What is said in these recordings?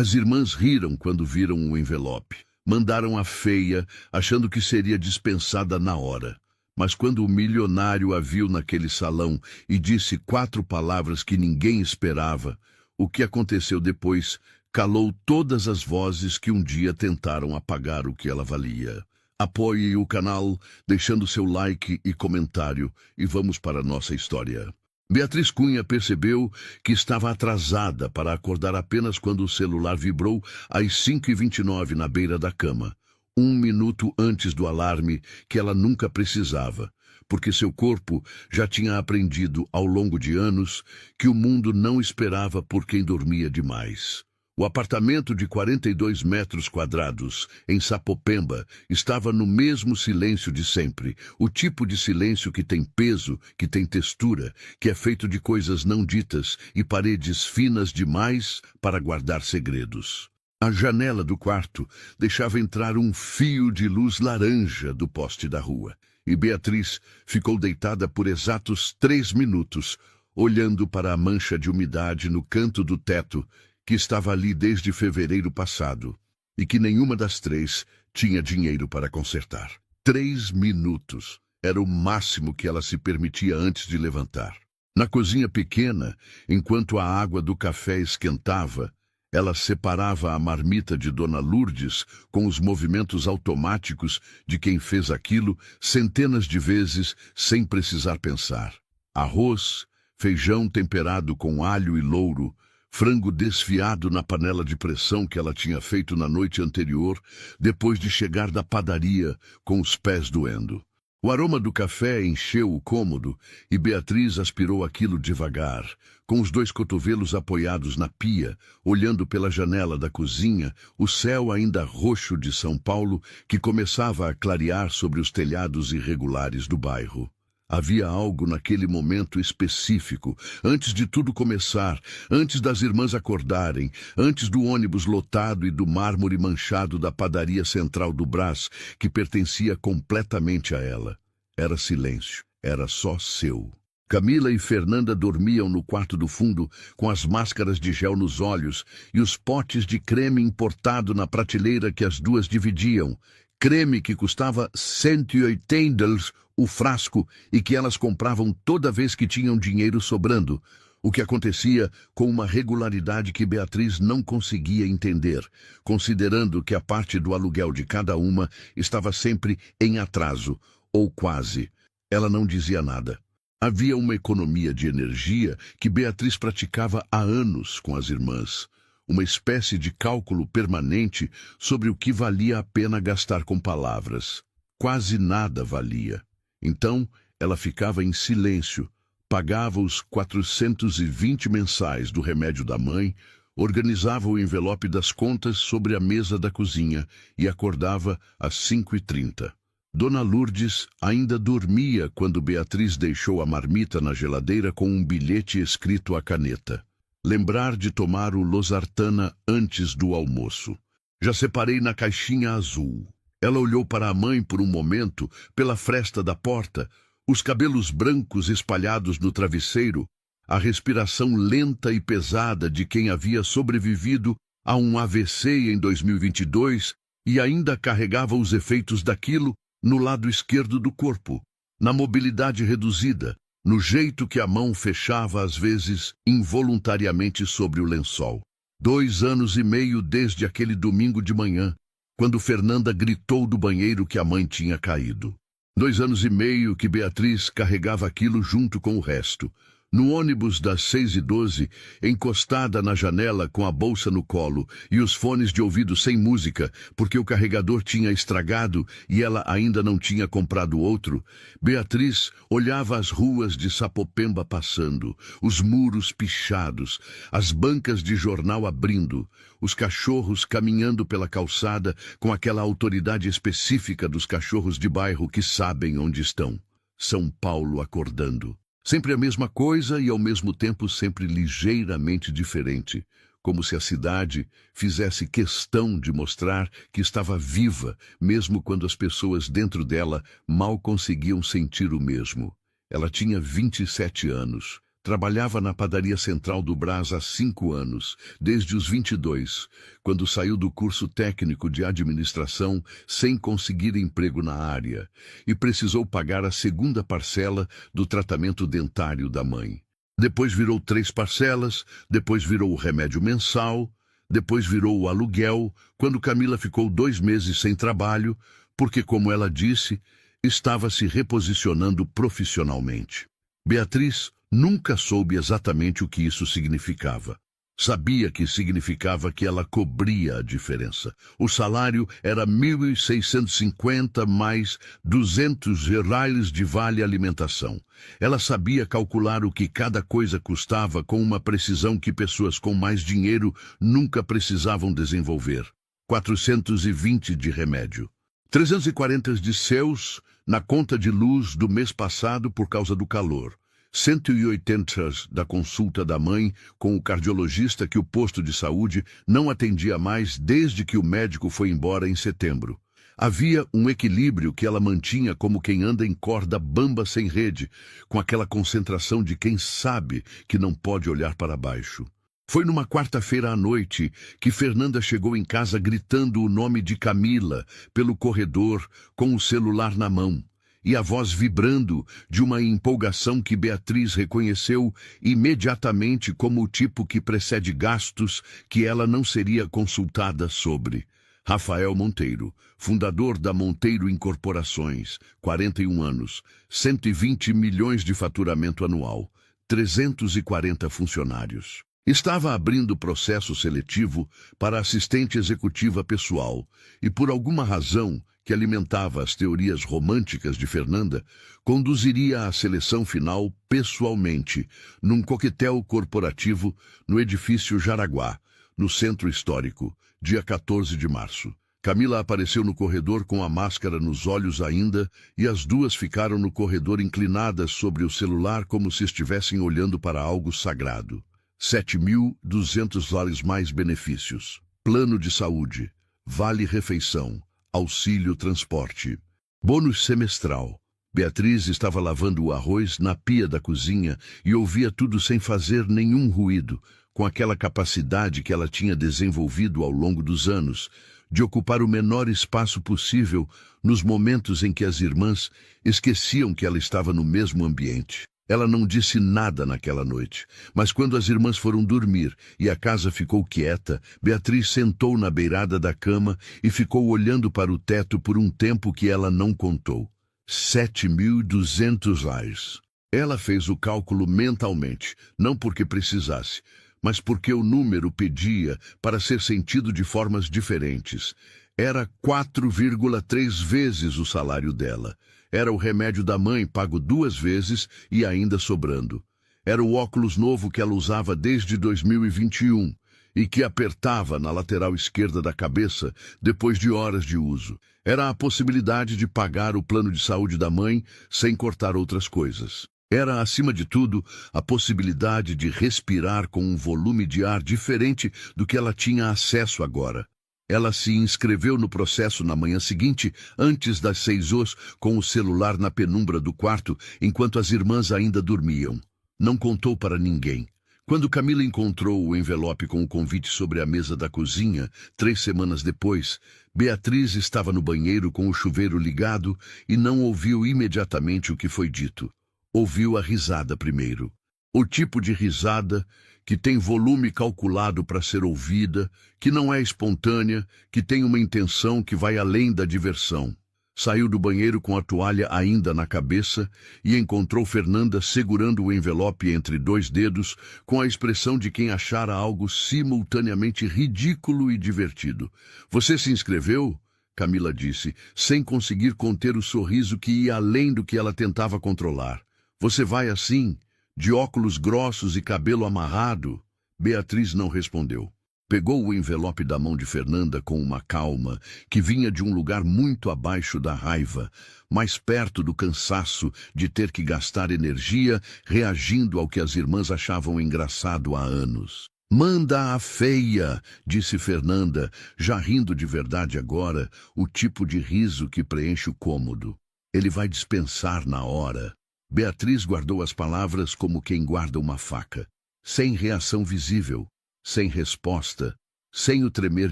As irmãs riram quando viram o envelope. Mandaram a feia, achando que seria dispensada na hora. Mas quando o milionário a viu naquele salão e disse 4 palavras que ninguém esperava, o que aconteceu depois calou todas as vozes que um dia tentaram apagar o que ela valia. Apoie o canal, deixando seu like e comentário, e vamos para a nossa história. Beatriz Cunha percebeu que estava atrasada para acordar apenas quando o celular vibrou às 5h29 na beira da cama. 1 minuto antes do alarme que ela nunca precisava, porque seu corpo já tinha aprendido ao longo de anos que o mundo não esperava por quem dormia demais. O apartamento de 42 metros quadrados, em Sapopemba, estava no mesmo silêncio de sempre, o tipo de silêncio que tem peso, que tem textura, que é feito de coisas não ditas e paredes finas demais para guardar segredos. A janela do quarto deixava entrar um fio de luz laranja do poste da rua, e Beatriz ficou deitada por exatos 3 minutos, olhando para a mancha de umidade no canto do teto, que estava ali desde fevereiro passado, e que nenhuma das 3 tinha dinheiro para consertar. 3 minutos era o máximo que ela se permitia antes de levantar. Na cozinha pequena, enquanto a água do café esquentava, ela separava a marmita de Dona Lourdes com os movimentos automáticos de quem fez aquilo centenas de vezes sem precisar pensar. Arroz, feijão temperado com alho e louro, frango desfiado na panela de pressão que ela tinha feito na noite anterior, depois de chegar da padaria com os pés doendo. O aroma do café encheu o cômodo e Beatriz aspirou aquilo devagar, com os 2 cotovelos apoiados na pia, olhando pela janela da cozinha, o céu ainda roxo de São Paulo que começava a clarear sobre os telhados irregulares do bairro. Havia algo naquele momento específico, antes de tudo começar, antes das irmãs acordarem, antes do ônibus lotado e do mármore manchado da padaria central do Brás, que pertencia completamente a ela. Era silêncio, era só seu. Camila e Fernanda dormiam no quarto do fundo, com as máscaras de gel nos olhos e os potes de creme importado na prateleira que as duas dividiam. Creme que custava 180 $ o frasco e que elas compravam toda vez que tinham dinheiro sobrando, o que acontecia com uma regularidade que Beatriz não conseguia entender, considerando que a parte do aluguel de cada uma estava sempre em atraso, ou quase. Ela não dizia nada. Havia uma economia de energia que Beatriz praticava há anos com as irmãs. Uma espécie de cálculo permanente sobre o que valia a pena gastar com palavras. Quase nada valia. Então, ela ficava em silêncio, pagava os 420 mensais do remédio da mãe, organizava o envelope das contas sobre a mesa da cozinha e acordava às 5h30. Dona Lourdes ainda dormia quando Beatriz deixou a marmita na geladeira com um bilhete escrito à caneta. Lembrar de tomar o losartana antes do almoço. Já separei na caixinha azul. Ela olhou para a mãe por um momento, pela fresta da porta, os cabelos brancos espalhados no travesseiro, a respiração lenta e pesada de quem havia sobrevivido a um AVC em 2022 e ainda carregava os efeitos daquilo no lado esquerdo do corpo, na mobilidade reduzida, no jeito que a mão fechava às vezes involuntariamente sobre o lençol. 2 anos e meio desde aquele domingo de manhã, quando Fernanda gritou do banheiro que a mãe tinha caído. 2 anos e meio que Beatriz carregava aquilo junto com o resto. No ônibus das 6h12, encostada na janela com a bolsa no colo e os fones de ouvido sem música, porque o carregador tinha estragado e ela ainda não tinha comprado outro, Beatriz olhava as ruas de Sapopemba passando, os muros pichados, as bancas de jornal abrindo, os cachorros caminhando pela calçada com aquela autoridade específica dos cachorros de bairro que sabem onde estão. São Paulo acordando. Sempre a mesma coisa e ao mesmo tempo sempre ligeiramente diferente, como se a cidade fizesse questão de mostrar que estava viva, mesmo quando as pessoas dentro dela mal conseguiam sentir o mesmo. Ela tinha 27 anos, Trabalhava na padaria central do Brás há 5 anos, desde os 22, quando saiu do curso técnico de administração sem conseguir emprego na área, e precisou pagar a segunda parcela do tratamento dentário da mãe. Depois virou 3 parcelas, depois virou o remédio mensal, depois virou o aluguel, quando Camila ficou 2 meses sem trabalho, porque, como ela disse, estava se reposicionando profissionalmente. Beatriz nunca soube exatamente o que isso significava. Sabia que significava que ela cobria a diferença. O salário era 1.650 mais 200 reais de vale alimentação. Ela sabia calcular o que cada coisa custava com uma precisão que pessoas com mais dinheiro nunca precisavam desenvolver. 420 de remédio. 340 de seus na conta de luz do mês passado por causa do calor. 180 da consulta da mãe com o cardiologista que o posto de saúde não atendia mais desde que o médico foi embora em setembro. Havia um equilíbrio que ela mantinha como quem anda em corda bamba sem rede, com aquela concentração de quem sabe que não pode olhar para baixo. Foi numa quarta-feira à noite que Fernanda chegou em casa gritando o nome de Camila pelo corredor com o celular na mão. E a voz vibrando de uma empolgação que Beatriz reconheceu imediatamente como o tipo que precede gastos que ela não seria consultada sobre. Rafael Monteiro, fundador da Monteiro Incorporações, 41 anos, 120 milhões de faturamento anual, 340 funcionários. Estava abrindo processo seletivo para assistente executiva pessoal e, por alguma razão que alimentava as teorias românticas de Fernanda, conduziria a seleção final pessoalmente, num coquetel corporativo no edifício Jaraguá, no Centro Histórico, dia 14 de março. Camila apareceu no corredor com a máscara nos olhos ainda e as duas ficaram no corredor inclinadas sobre o celular como se estivessem olhando para algo sagrado. 7.200 dólares mais benefícios. Plano de saúde. Vale refeição. Auxílio transporte. Bônus semestral. Beatriz estava lavando o arroz na pia da cozinha e ouvia tudo sem fazer nenhum ruído, com aquela capacidade que ela tinha desenvolvido ao longo dos anos, de ocupar o menor espaço possível nos momentos em que as irmãs esqueciam que ela estava no mesmo ambiente. Ela não disse nada naquela noite, mas quando as irmãs foram dormir e a casa ficou quieta, Beatriz sentou na beirada da cama e ficou olhando para o teto por um tempo que ela não contou. 7.200 reais. Ela fez o cálculo mentalmente, não porque precisasse, mas porque o número pedia para ser sentido de formas diferentes. Era 4,3 vezes o salário dela. Era o remédio da mãe pago 2 vezes e ainda sobrando. Era o óculos novo que ela usava desde 2021 e que apertava na lateral esquerda da cabeça depois de horas de uso. Era a possibilidade de pagar o plano de saúde da mãe sem cortar outras coisas. Era, acima de tudo, a possibilidade de respirar com um volume de ar diferente do que ela tinha acesso agora. Ela se inscreveu no processo na manhã seguinte, antes das 6 horas, com o celular na penumbra do quarto, enquanto as irmãs ainda dormiam. Não contou para ninguém. Quando Camila encontrou o envelope com o convite sobre a mesa da cozinha, 3 semanas depois, Beatriz estava no banheiro com o chuveiro ligado e não ouviu imediatamente o que foi dito. Ouviu a risada primeiro. O tipo de risada que tem volume calculado para ser ouvida, que não é espontânea, que tem uma intenção que vai além da diversão. Saiu do banheiro com a toalha ainda na cabeça e encontrou Fernanda segurando o envelope entre 2 dedos, com a expressão de quem achara algo simultaneamente ridículo e divertido. "Você se inscreveu?" Camila disse, sem conseguir conter o sorriso que ia além do que ela tentava controlar. "Você vai assim? De óculos grossos e cabelo amarrado?" Beatriz não respondeu. Pegou o envelope da mão de Fernanda com uma calma que vinha de um lugar muito abaixo da raiva, mais perto do cansaço de ter que gastar energia reagindo ao que as irmãs achavam engraçado há anos. "Manda a feia", disse Fernanda, já rindo de verdade agora, o tipo de riso que preenche o cômodo. "Ele vai dispensar na hora." Beatriz guardou as palavras como quem guarda uma faca, sem reação visível, sem resposta, sem o tremer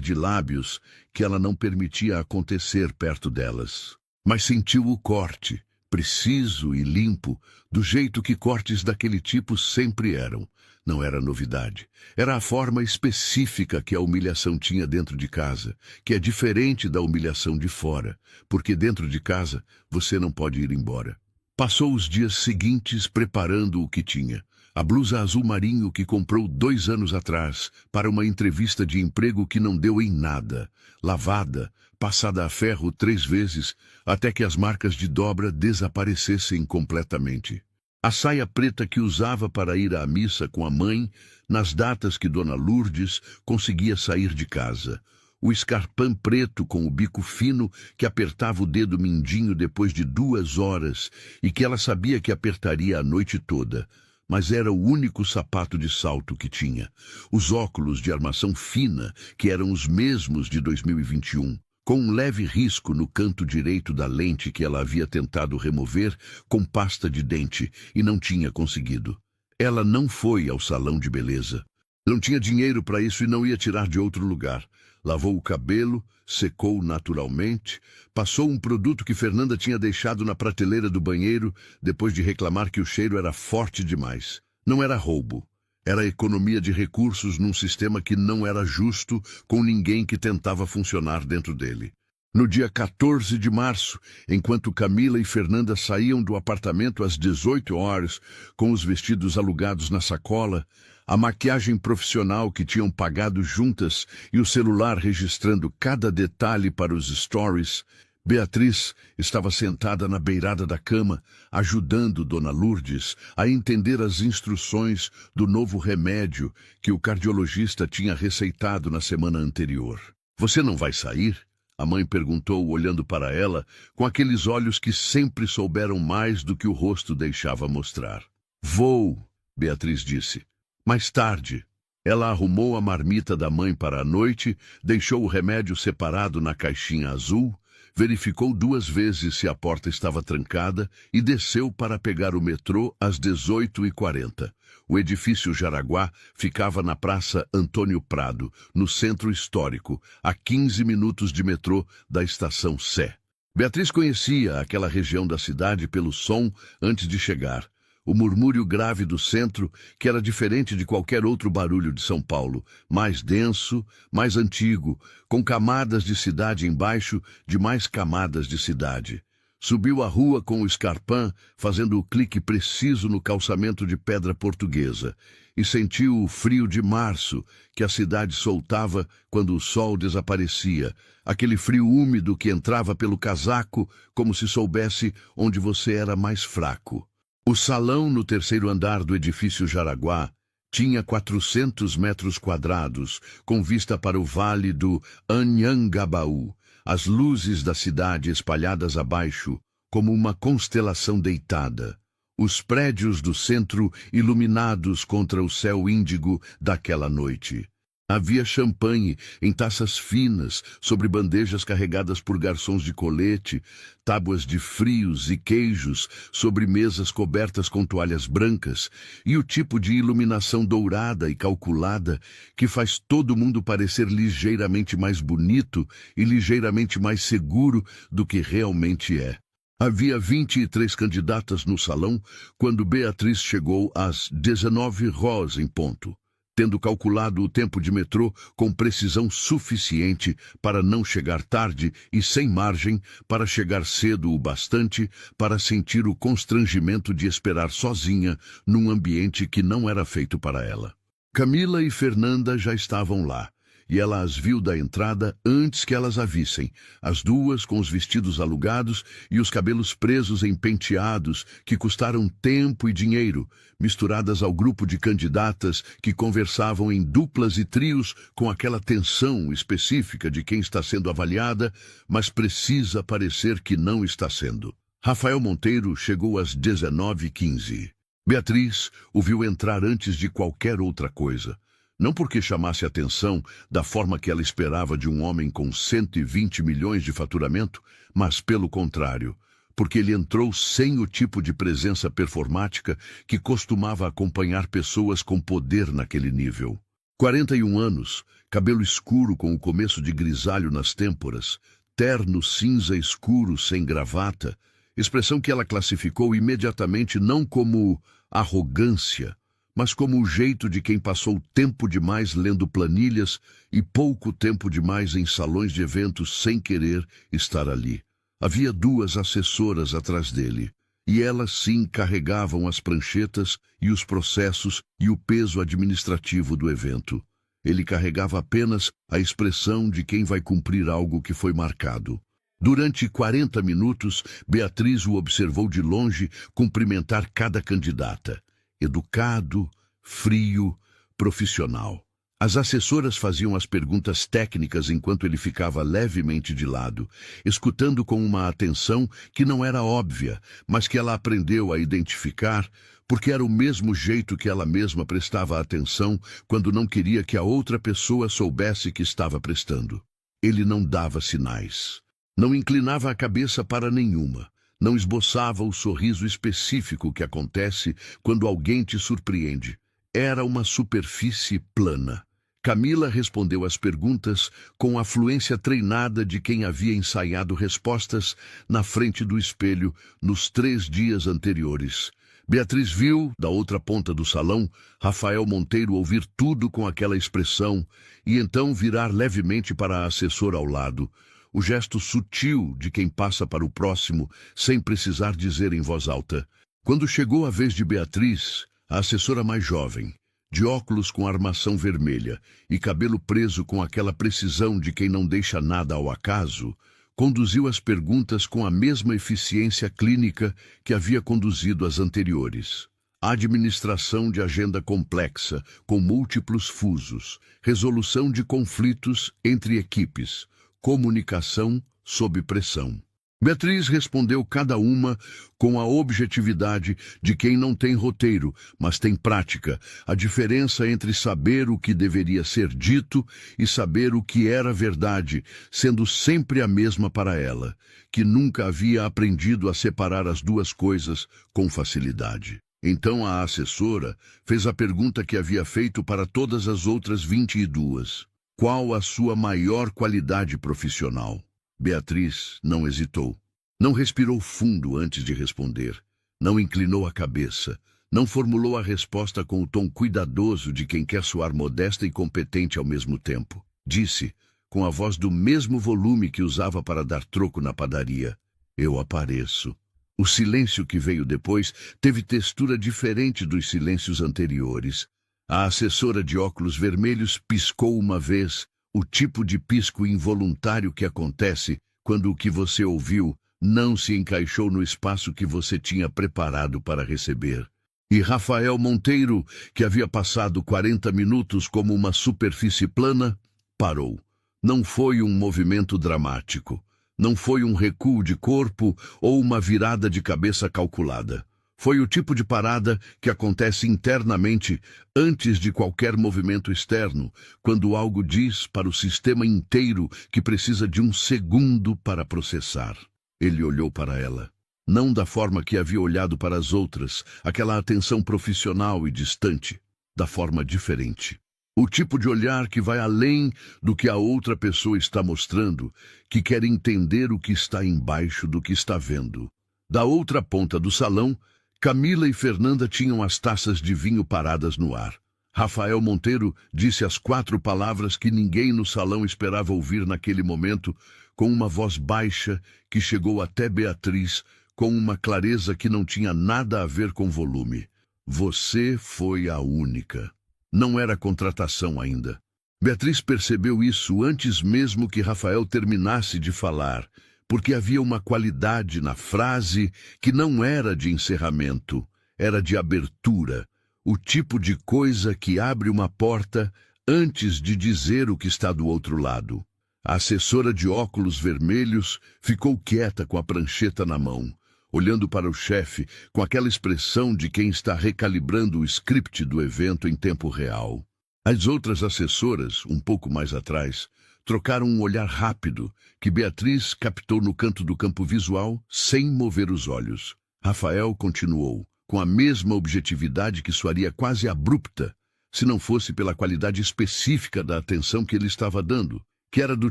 de lábios que ela não permitia acontecer perto delas. Mas sentiu o corte, preciso e limpo, do jeito que cortes daquele tipo sempre eram. Não era novidade. Era a forma específica que a humilhação tinha dentro de casa, que é diferente da humilhação de fora, porque dentro de casa você não pode ir embora. Passou os dias seguintes preparando o que tinha. A blusa azul marinho que comprou 2 anos atrás para uma entrevista de emprego que não deu em nada. Lavada, passada a ferro 3 vezes, até que as marcas de dobra desaparecessem completamente. A saia preta que usava para ir à missa com a mãe, nas datas que Dona Lourdes conseguia sair de casa. O escarpão preto com o bico fino que apertava o dedo mindinho depois de 2 horas e que ela sabia que apertaria a noite toda. Mas era o único sapato de salto que tinha. Os óculos de armação fina, que eram os mesmos de 2021, com um leve risco no canto direito da lente que ela havia tentado remover com pasta de dente e não tinha conseguido. Ela não foi ao salão de beleza. Não tinha dinheiro para isso e não ia tirar de outro lugar. Lavou o cabelo, secou naturalmente, passou um produto que Fernanda tinha deixado na prateleira do banheiro depois de reclamar que o cheiro era forte demais. Não era roubo. Era economia de recursos num sistema que não era justo com ninguém que tentava funcionar dentro dele. No dia 14 de março, enquanto Camila e Fernanda saíam do apartamento às 18 horas, com os vestidos alugados na sacola, a maquiagem profissional que tinham pagado juntas e o celular registrando cada detalhe para os stories, Beatriz estava sentada na beirada da cama, ajudando Dona Lourdes a entender as instruções do novo remédio que o cardiologista tinha receitado na semana anterior. "Você não vai sair?" A mãe perguntou, olhando para ela, com aqueles olhos que sempre souberam mais do que o rosto deixava mostrar. "Vou", Beatriz disse. Mais tarde, ela arrumou a marmita da mãe para a noite, deixou o remédio separado na caixinha azul, verificou 2 vezes se a porta estava trancada e desceu para pegar o metrô às 18h40. O edifício Jaraguá ficava na Praça Antônio Prado, no centro histórico, a 15 minutos de metrô da estação Sé. Beatriz conhecia aquela região da cidade pelo som antes de chegar. O murmúrio grave do centro, que era diferente de qualquer outro barulho de São Paulo, mais denso, mais antigo, com camadas de cidade embaixo de mais camadas de cidade. Subiu a rua com o escarpão, fazendo o clique preciso no calçamento de pedra portuguesa, e sentiu o frio de março que a cidade soltava quando o sol desaparecia, aquele frio úmido que entrava pelo casaco como se soubesse onde você era mais fraco. O salão no 3º andar do edifício Jaraguá tinha 400 metros quadrados, com vista para o vale do Anhangabaú, as luzes da cidade espalhadas abaixo, como uma constelação deitada. Os prédios do centro iluminados contra o céu índigo daquela noite. Havia champanhe em taças finas, sobre bandejas carregadas por garçons de colete, tábuas de frios e queijos sobre mesas cobertas com toalhas brancas, e o tipo de iluminação dourada e calculada que faz todo mundo parecer ligeiramente mais bonito e ligeiramente mais seguro do que realmente é. Havia 23 candidatas no salão quando Beatriz chegou às 19h em ponto, tendo calculado o tempo de metrô com precisão suficiente para não chegar tarde e sem margem para chegar cedo o bastante para sentir o constrangimento de esperar sozinha num ambiente que não era feito para ela. Camila e Fernanda já estavam lá, e ela as viu da entrada antes que elas a vissem, as duas com os vestidos alugados e os cabelos presos em penteados que custaram tempo e dinheiro, misturadas ao grupo de candidatas que conversavam em duplas e trios com aquela tensão específica de quem está sendo avaliada, mas precisa parecer que não está sendo. Rafael Monteiro chegou às 19h15. Beatriz o viu entrar antes de qualquer outra coisa. Não porque chamasse atenção da forma que ela esperava de um homem com 120 milhões de faturamento, mas pelo contrário, porque ele entrou sem o tipo de presença performática que costumava acompanhar pessoas com poder naquele nível. 41 anos, cabelo escuro com o começo de grisalho nas têmporas, terno cinza escuro sem gravata, expressão que ela classificou imediatamente não como arrogância, mas como o jeito de quem passou tempo demais lendo planilhas e pouco tempo demais em salões de eventos sem querer estar ali. Havia 2 assessoras atrás dele, e elas sim carregavam as pranchetas e os processos e o peso administrativo do evento. Ele carregava apenas a expressão de quem vai cumprir algo que foi marcado. Durante 40 minutos, Beatriz o observou de longe cumprimentar cada candidata. Educado, frio, profissional. As assessoras faziam as perguntas técnicas enquanto ele ficava levemente de lado, escutando com uma atenção que não era óbvia, mas que ela aprendeu a identificar, porque era o mesmo jeito que ela mesma prestava atenção quando não queria que a outra pessoa soubesse que estava prestando. Ele não dava sinais. Não inclinava a cabeça para nenhuma. Não esboçava o sorriso específico que acontece quando alguém te surpreende. Era uma superfície plana. Camila respondeu às perguntas com a fluência treinada de quem havia ensaiado respostas na frente do espelho nos 3 dias anteriores. Beatriz viu, da outra ponta do salão, Rafael Monteiro ouvir tudo com aquela expressão e então virar levemente para a assessora ao lado. O gesto sutil de quem passa para o próximo, sem precisar dizer em voz alta. Quando chegou a vez de Beatriz, a assessora mais jovem, de óculos com armação vermelha e cabelo preso com aquela precisão de quem não deixa nada ao acaso, conduziu as perguntas com a mesma eficiência clínica que havia conduzido as anteriores. Administração de agenda complexa, com múltiplos fusos, resolução de conflitos entre equipes, comunicação sob pressão. Beatriz respondeu cada uma com a objetividade de quem não tem roteiro, mas tem prática, a diferença entre saber o que deveria ser dito e saber o que era verdade, sendo sempre a mesma para ela, que nunca havia aprendido a separar as 2 coisas com facilidade. Então a assessora fez a pergunta que havia feito para todas as outras 22. Qual a sua maior qualidade profissional? Beatriz não hesitou. Não respirou fundo antes de responder. Não inclinou a cabeça. Não formulou a resposta com o tom cuidadoso de quem quer soar modesta e competente ao mesmo tempo. Disse, com a voz do mesmo volume que usava para dar troco na padaria: eu apareço. O silêncio que veio depois teve textura diferente dos silêncios anteriores. A assessora de óculos vermelhos piscou uma vez, o tipo de pisco involuntário que acontece quando o que você ouviu não se encaixou no espaço que você tinha preparado para receber. E Rafael Monteiro, que havia passado 40 minutos como uma superfície plana, parou. Não foi um movimento dramático. Não foi um recuo de corpo ou uma virada de cabeça calculada. Foi o tipo de parada que acontece internamente antes de qualquer movimento externo, quando algo diz para o sistema inteiro que precisa de um segundo para processar. Ele olhou para ela. Não da forma que havia olhado para as outras, aquela atenção profissional e distante, da forma diferente. O tipo de olhar que vai além do que a outra pessoa está mostrando, que quer entender o que está embaixo do que está vendo. Da outra ponta do salão, Camila e Fernanda tinham as taças de vinho paradas no ar. Rafael Monteiro disse as 4 palavras que ninguém no salão esperava ouvir naquele momento, com uma voz baixa que chegou até Beatriz, com uma clareza que não tinha nada a ver com volume. Você foi a única. Não era contratação ainda. Beatriz percebeu isso antes mesmo que Rafael terminasse de falar, porque havia uma qualidade na frase que não era de encerramento, era de abertura, o tipo de coisa que abre uma porta antes de dizer o que está do outro lado. A assessora de óculos vermelhos ficou quieta com a prancheta na mão, olhando para o chefe com aquela expressão de quem está recalibrando o script do evento em tempo real. As outras assessoras, um pouco mais atrás, trocaram um olhar rápido, que Beatriz captou no canto do campo visual, sem mover os olhos. Rafael continuou, com a mesma objetividade que soaria quase abrupta, se não fosse pela qualidade específica da atenção que ele estava dando, que era do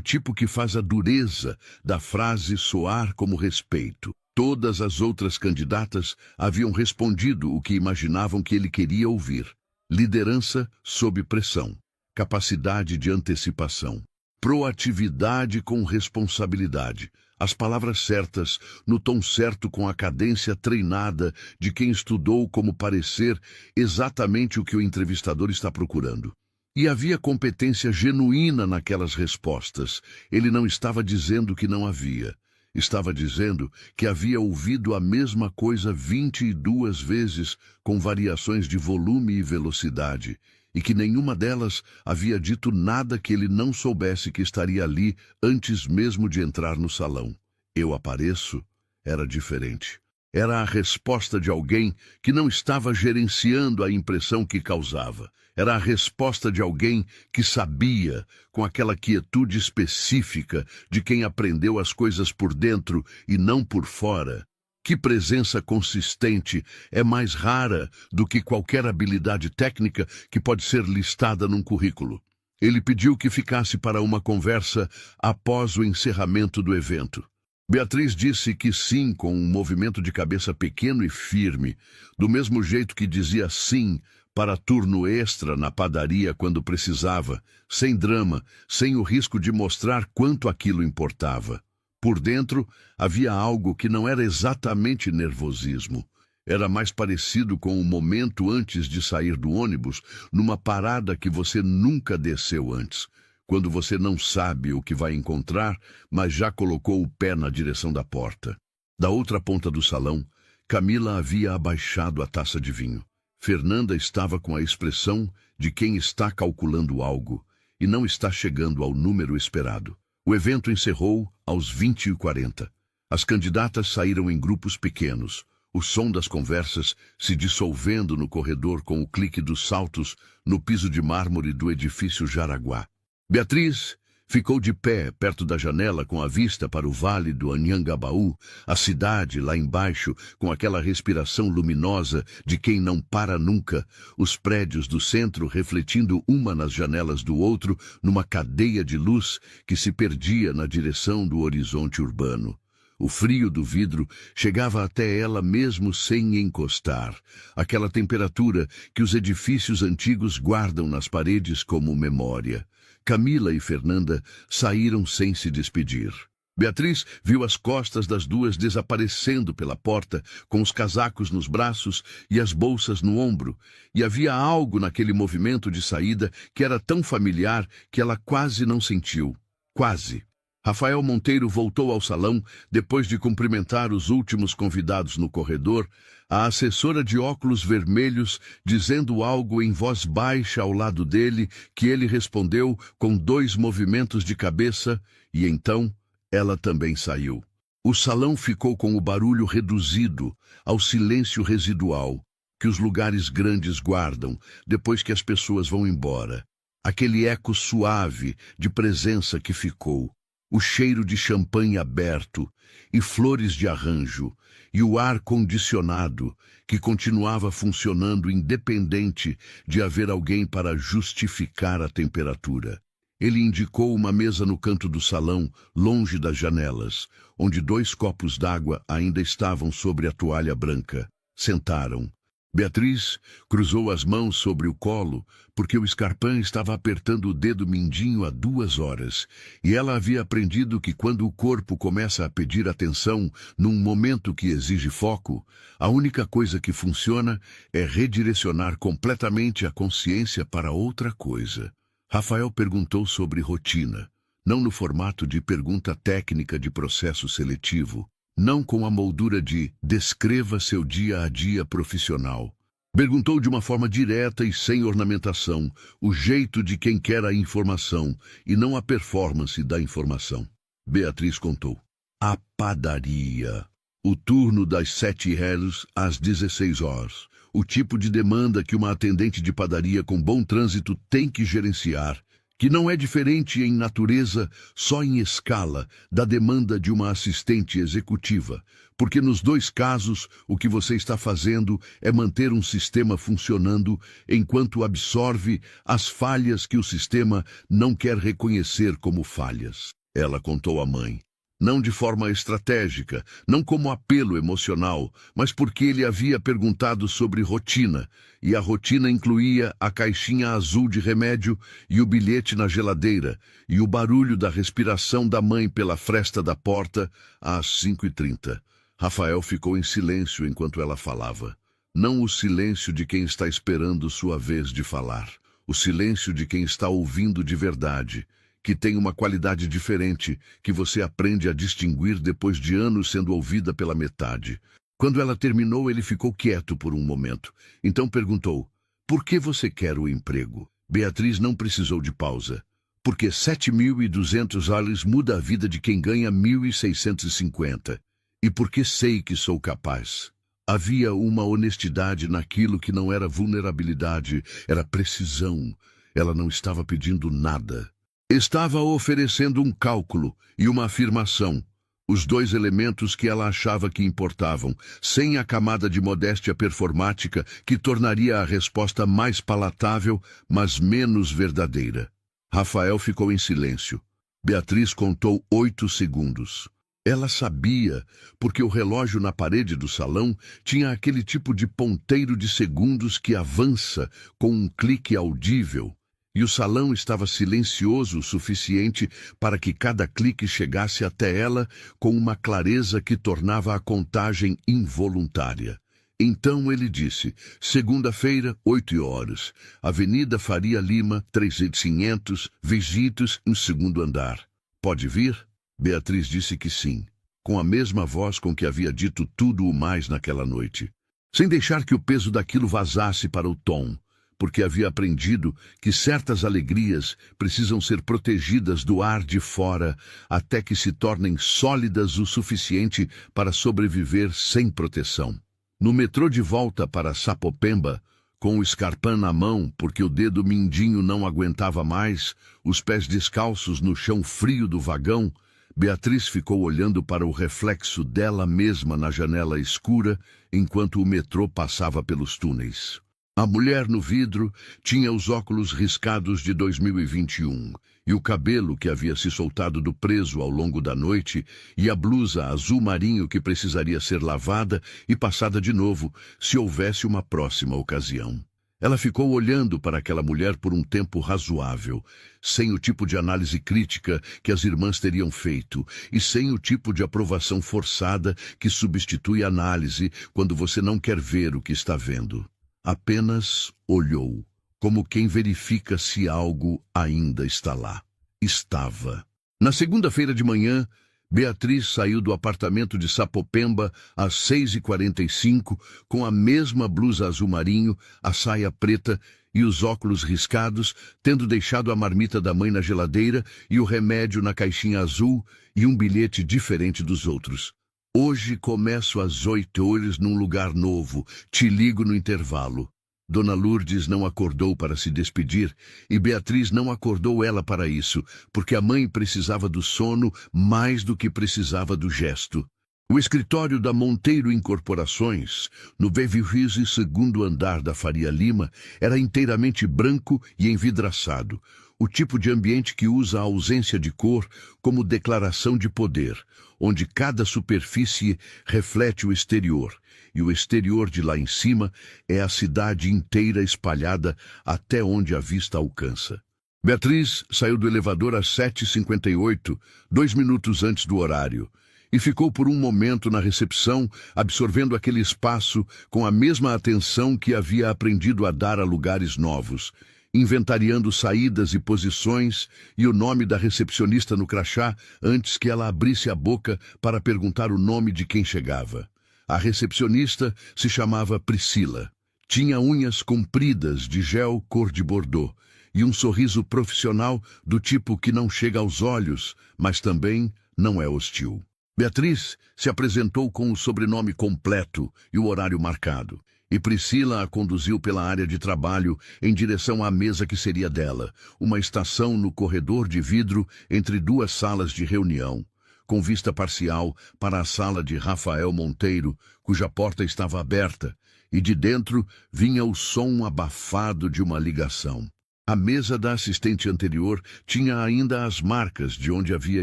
tipo que faz a dureza da frase soar como respeito. Todas as outras candidatas haviam respondido o que imaginavam que ele queria ouvir. Liderança sob pressão, capacidade de antecipação, proatividade com responsabilidade. As palavras certas, no tom certo, com a cadência treinada de quem estudou como parecer exatamente o que o entrevistador está procurando. E havia competência genuína naquelas respostas. Ele não estava dizendo que não havia. Estava dizendo que havia ouvido a mesma coisa 22 vezes, com variações de volume e velocidade, e que nenhuma delas havia dito nada que ele não soubesse que estaria ali antes mesmo de entrar no salão. Eu apareço era diferente. Era a resposta de alguém que não estava gerenciando a impressão que causava. Era a resposta de alguém que sabia, com aquela quietude específica de quem aprendeu as coisas por dentro e não por fora. Que presença consistente é mais rara do que qualquer habilidade técnica que pode ser listada num currículo. Ele pediu que ficasse para uma conversa após o encerramento do evento. Beatriz disse que sim, com um movimento de cabeça pequeno e firme, do mesmo jeito que dizia sim para turno extra na padaria quando precisava, sem drama, sem o risco de mostrar quanto aquilo importava. Por dentro, havia algo que não era exatamente nervosismo. Era mais parecido com o momento antes de sair do ônibus, numa parada que você nunca desceu antes, quando você não sabe o que vai encontrar, mas já colocou o pé na direção da porta. Da outra ponta do salão, Camila havia abaixado a taça de vinho. Fernanda estava com a expressão de quem está calculando algo e não está chegando ao número esperado. O evento encerrou aos 20h40. As candidatas saíram em grupos pequenos, o som das conversas se dissolvendo no corredor com o clique dos saltos no piso de mármore do edifício Jaraguá. Beatriz ficou de pé perto da janela com a vista para o vale do Anhangabaú, a cidade lá embaixo com aquela respiração luminosa de quem não para nunca, os prédios do centro refletindo uma nas janelas do outro numa cadeia de luz que se perdia na direção do horizonte urbano. O frio do vidro chegava até ela mesmo sem encostar, aquela temperatura que os edifícios antigos guardam nas paredes como memória. Camila e Fernanda saíram sem se despedir. Beatriz viu as costas das duas desaparecendo pela porta, com os casacos nos braços e as bolsas no ombro, e havia algo naquele movimento de saída que era tão familiar que ela quase não sentiu. Quase. Rafael Monteiro voltou ao salão depois de cumprimentar os últimos convidados no corredor, a assessora de óculos vermelhos dizendo algo em voz baixa ao lado dele, que ele respondeu com 2 movimentos de cabeça, e então ela também saiu. O salão ficou com o barulho reduzido ao silêncio residual que os lugares grandes guardam depois que as pessoas vão embora. Aquele eco suave de presença que ficou. O cheiro de champanhe aberto e flores de arranjo, e o ar condicionado que continuava funcionando independente de haver alguém para justificar a temperatura. Ele indicou uma mesa no canto do salão, longe das janelas, onde 2 copos d'água ainda estavam sobre a toalha branca. Sentaram. Beatriz cruzou as mãos sobre o colo, porque o Scarpin estava apertando o dedo mindinho há 2 horas, e ela havia aprendido que quando o corpo começa a pedir atenção num momento que exige foco, a única coisa que funciona é redirecionar completamente a consciência para outra coisa. Rafael perguntou sobre rotina, não no formato de pergunta técnica de processo seletivo, não com a moldura de descreva seu dia a dia profissional. Perguntou de uma forma direta e sem ornamentação, o jeito de quem quer a informação e não a performance da informação. Beatriz contou. A padaria. O turno das 7h às 16h. O tipo de demanda que uma atendente de padaria com bom trânsito tem que gerenciar, que não é diferente em natureza, só em escala, da demanda de uma assistente executiva, porque nos dois casos o que você está fazendo é manter um sistema funcionando enquanto absorve as falhas que o sistema não quer reconhecer como falhas. Ela contou à mãe. Não de forma estratégica, não como apelo emocional, mas porque ele havia perguntado sobre rotina, e a rotina incluía a caixinha azul de remédio e o bilhete na geladeira, e o barulho da respiração da mãe pela fresta da porta às 5h30. Rafael ficou em silêncio enquanto ela falava. Não o silêncio de quem está esperando sua vez de falar, o silêncio de quem está ouvindo de verdade, que tem uma qualidade diferente, que você aprende a distinguir depois de anos sendo ouvida pela metade. Quando ela terminou, ele ficou quieto por um momento. Então perguntou, por que você quer o emprego? Beatriz não precisou de pausa. Porque $7.200 muda a vida de quem ganha 1.650. E porque sei que sou capaz. Havia uma honestidade naquilo que não era vulnerabilidade, era precisão. Ela não estava pedindo nada. Estava oferecendo um cálculo e uma afirmação, os dois elementos que ela achava que importavam, sem a camada de modéstia performática que tornaria a resposta mais palatável, mas menos verdadeira. Rafael ficou em silêncio. Beatriz contou 8 segundos. Ela sabia, porque o relógio na parede do salão tinha aquele tipo de ponteiro de segundos que avança com um clique audível. E o salão estava silencioso o suficiente para que cada clique chegasse até ela com uma clareza que tornava a contagem involuntária. Então ele disse, segunda-feira, 8h, Avenida Faria Lima, 3500, Vegitos, no 2º andar. Pode vir? Beatriz disse que sim, com a mesma voz com que havia dito tudo o mais naquela noite, sem deixar que o peso daquilo vazasse para o tom, porque havia aprendido que certas alegrias precisam ser protegidas do ar de fora até que se tornem sólidas o suficiente para sobreviver sem proteção. No metrô de volta para Sapopemba, com o Scarpan na mão porque o dedo mindinho não aguentava mais, os pés descalços no chão frio do vagão, Beatriz ficou olhando para o reflexo dela mesma na janela escura enquanto o metrô passava pelos túneis. A mulher no vidro tinha os óculos riscados de 2021 e o cabelo que havia se soltado do preso ao longo da noite e a blusa azul marinho que precisaria ser lavada e passada de novo se houvesse uma próxima ocasião. Ela ficou olhando para aquela mulher por um tempo razoável, sem o tipo de análise crítica que as irmãs teriam feito e sem o tipo de aprovação forçada que substitui a análise quando você não quer ver o que está vendo. Apenas olhou, como quem verifica se algo ainda está lá. Estava. Na segunda-feira de manhã, Beatriz saiu do apartamento de Sapopemba às 6h45 com a mesma blusa azul marinho, a saia preta e os óculos riscados, tendo deixado a marmita da mãe na geladeira e o remédio na caixinha azul e um bilhete diferente dos outros. Hoje começo às 8h num lugar novo, te ligo no intervalo. Dona Lourdes não acordou para se despedir e Beatriz não acordou ela para isso, porque a mãe precisava do sono mais do que precisava do gesto. O escritório da Monteiro Incorporações, no Beverly 2º andar da Faria Lima, era inteiramente branco e envidraçado, o tipo de ambiente que usa a ausência de cor como declaração de poder, onde cada superfície reflete o exterior, e o exterior de lá em cima é a cidade inteira espalhada até onde a vista alcança. Beatriz saiu do elevador às 7h58, 2 minutos antes do horário, e ficou por um momento na recepção, absorvendo aquele espaço com a mesma atenção que havia aprendido a dar a lugares novos, inventariando saídas e posições e o nome da recepcionista no crachá antes que ela abrisse a boca para perguntar o nome de quem chegava. A recepcionista se chamava Priscila. Tinha unhas compridas de gel cor de bordô e um sorriso profissional do tipo que não chega aos olhos, mas também não é hostil. Beatriz se apresentou com o sobrenome completo e o horário marcado, E Priscila a conduziu pela área de trabalho em direção à mesa que seria dela, uma estação no corredor de vidro entre duas salas de reunião, com vista parcial para a sala de Rafael Monteiro, cuja porta estava aberta, e de dentro vinha o som abafado de uma ligação. A mesa da assistente anterior tinha ainda as marcas de onde havia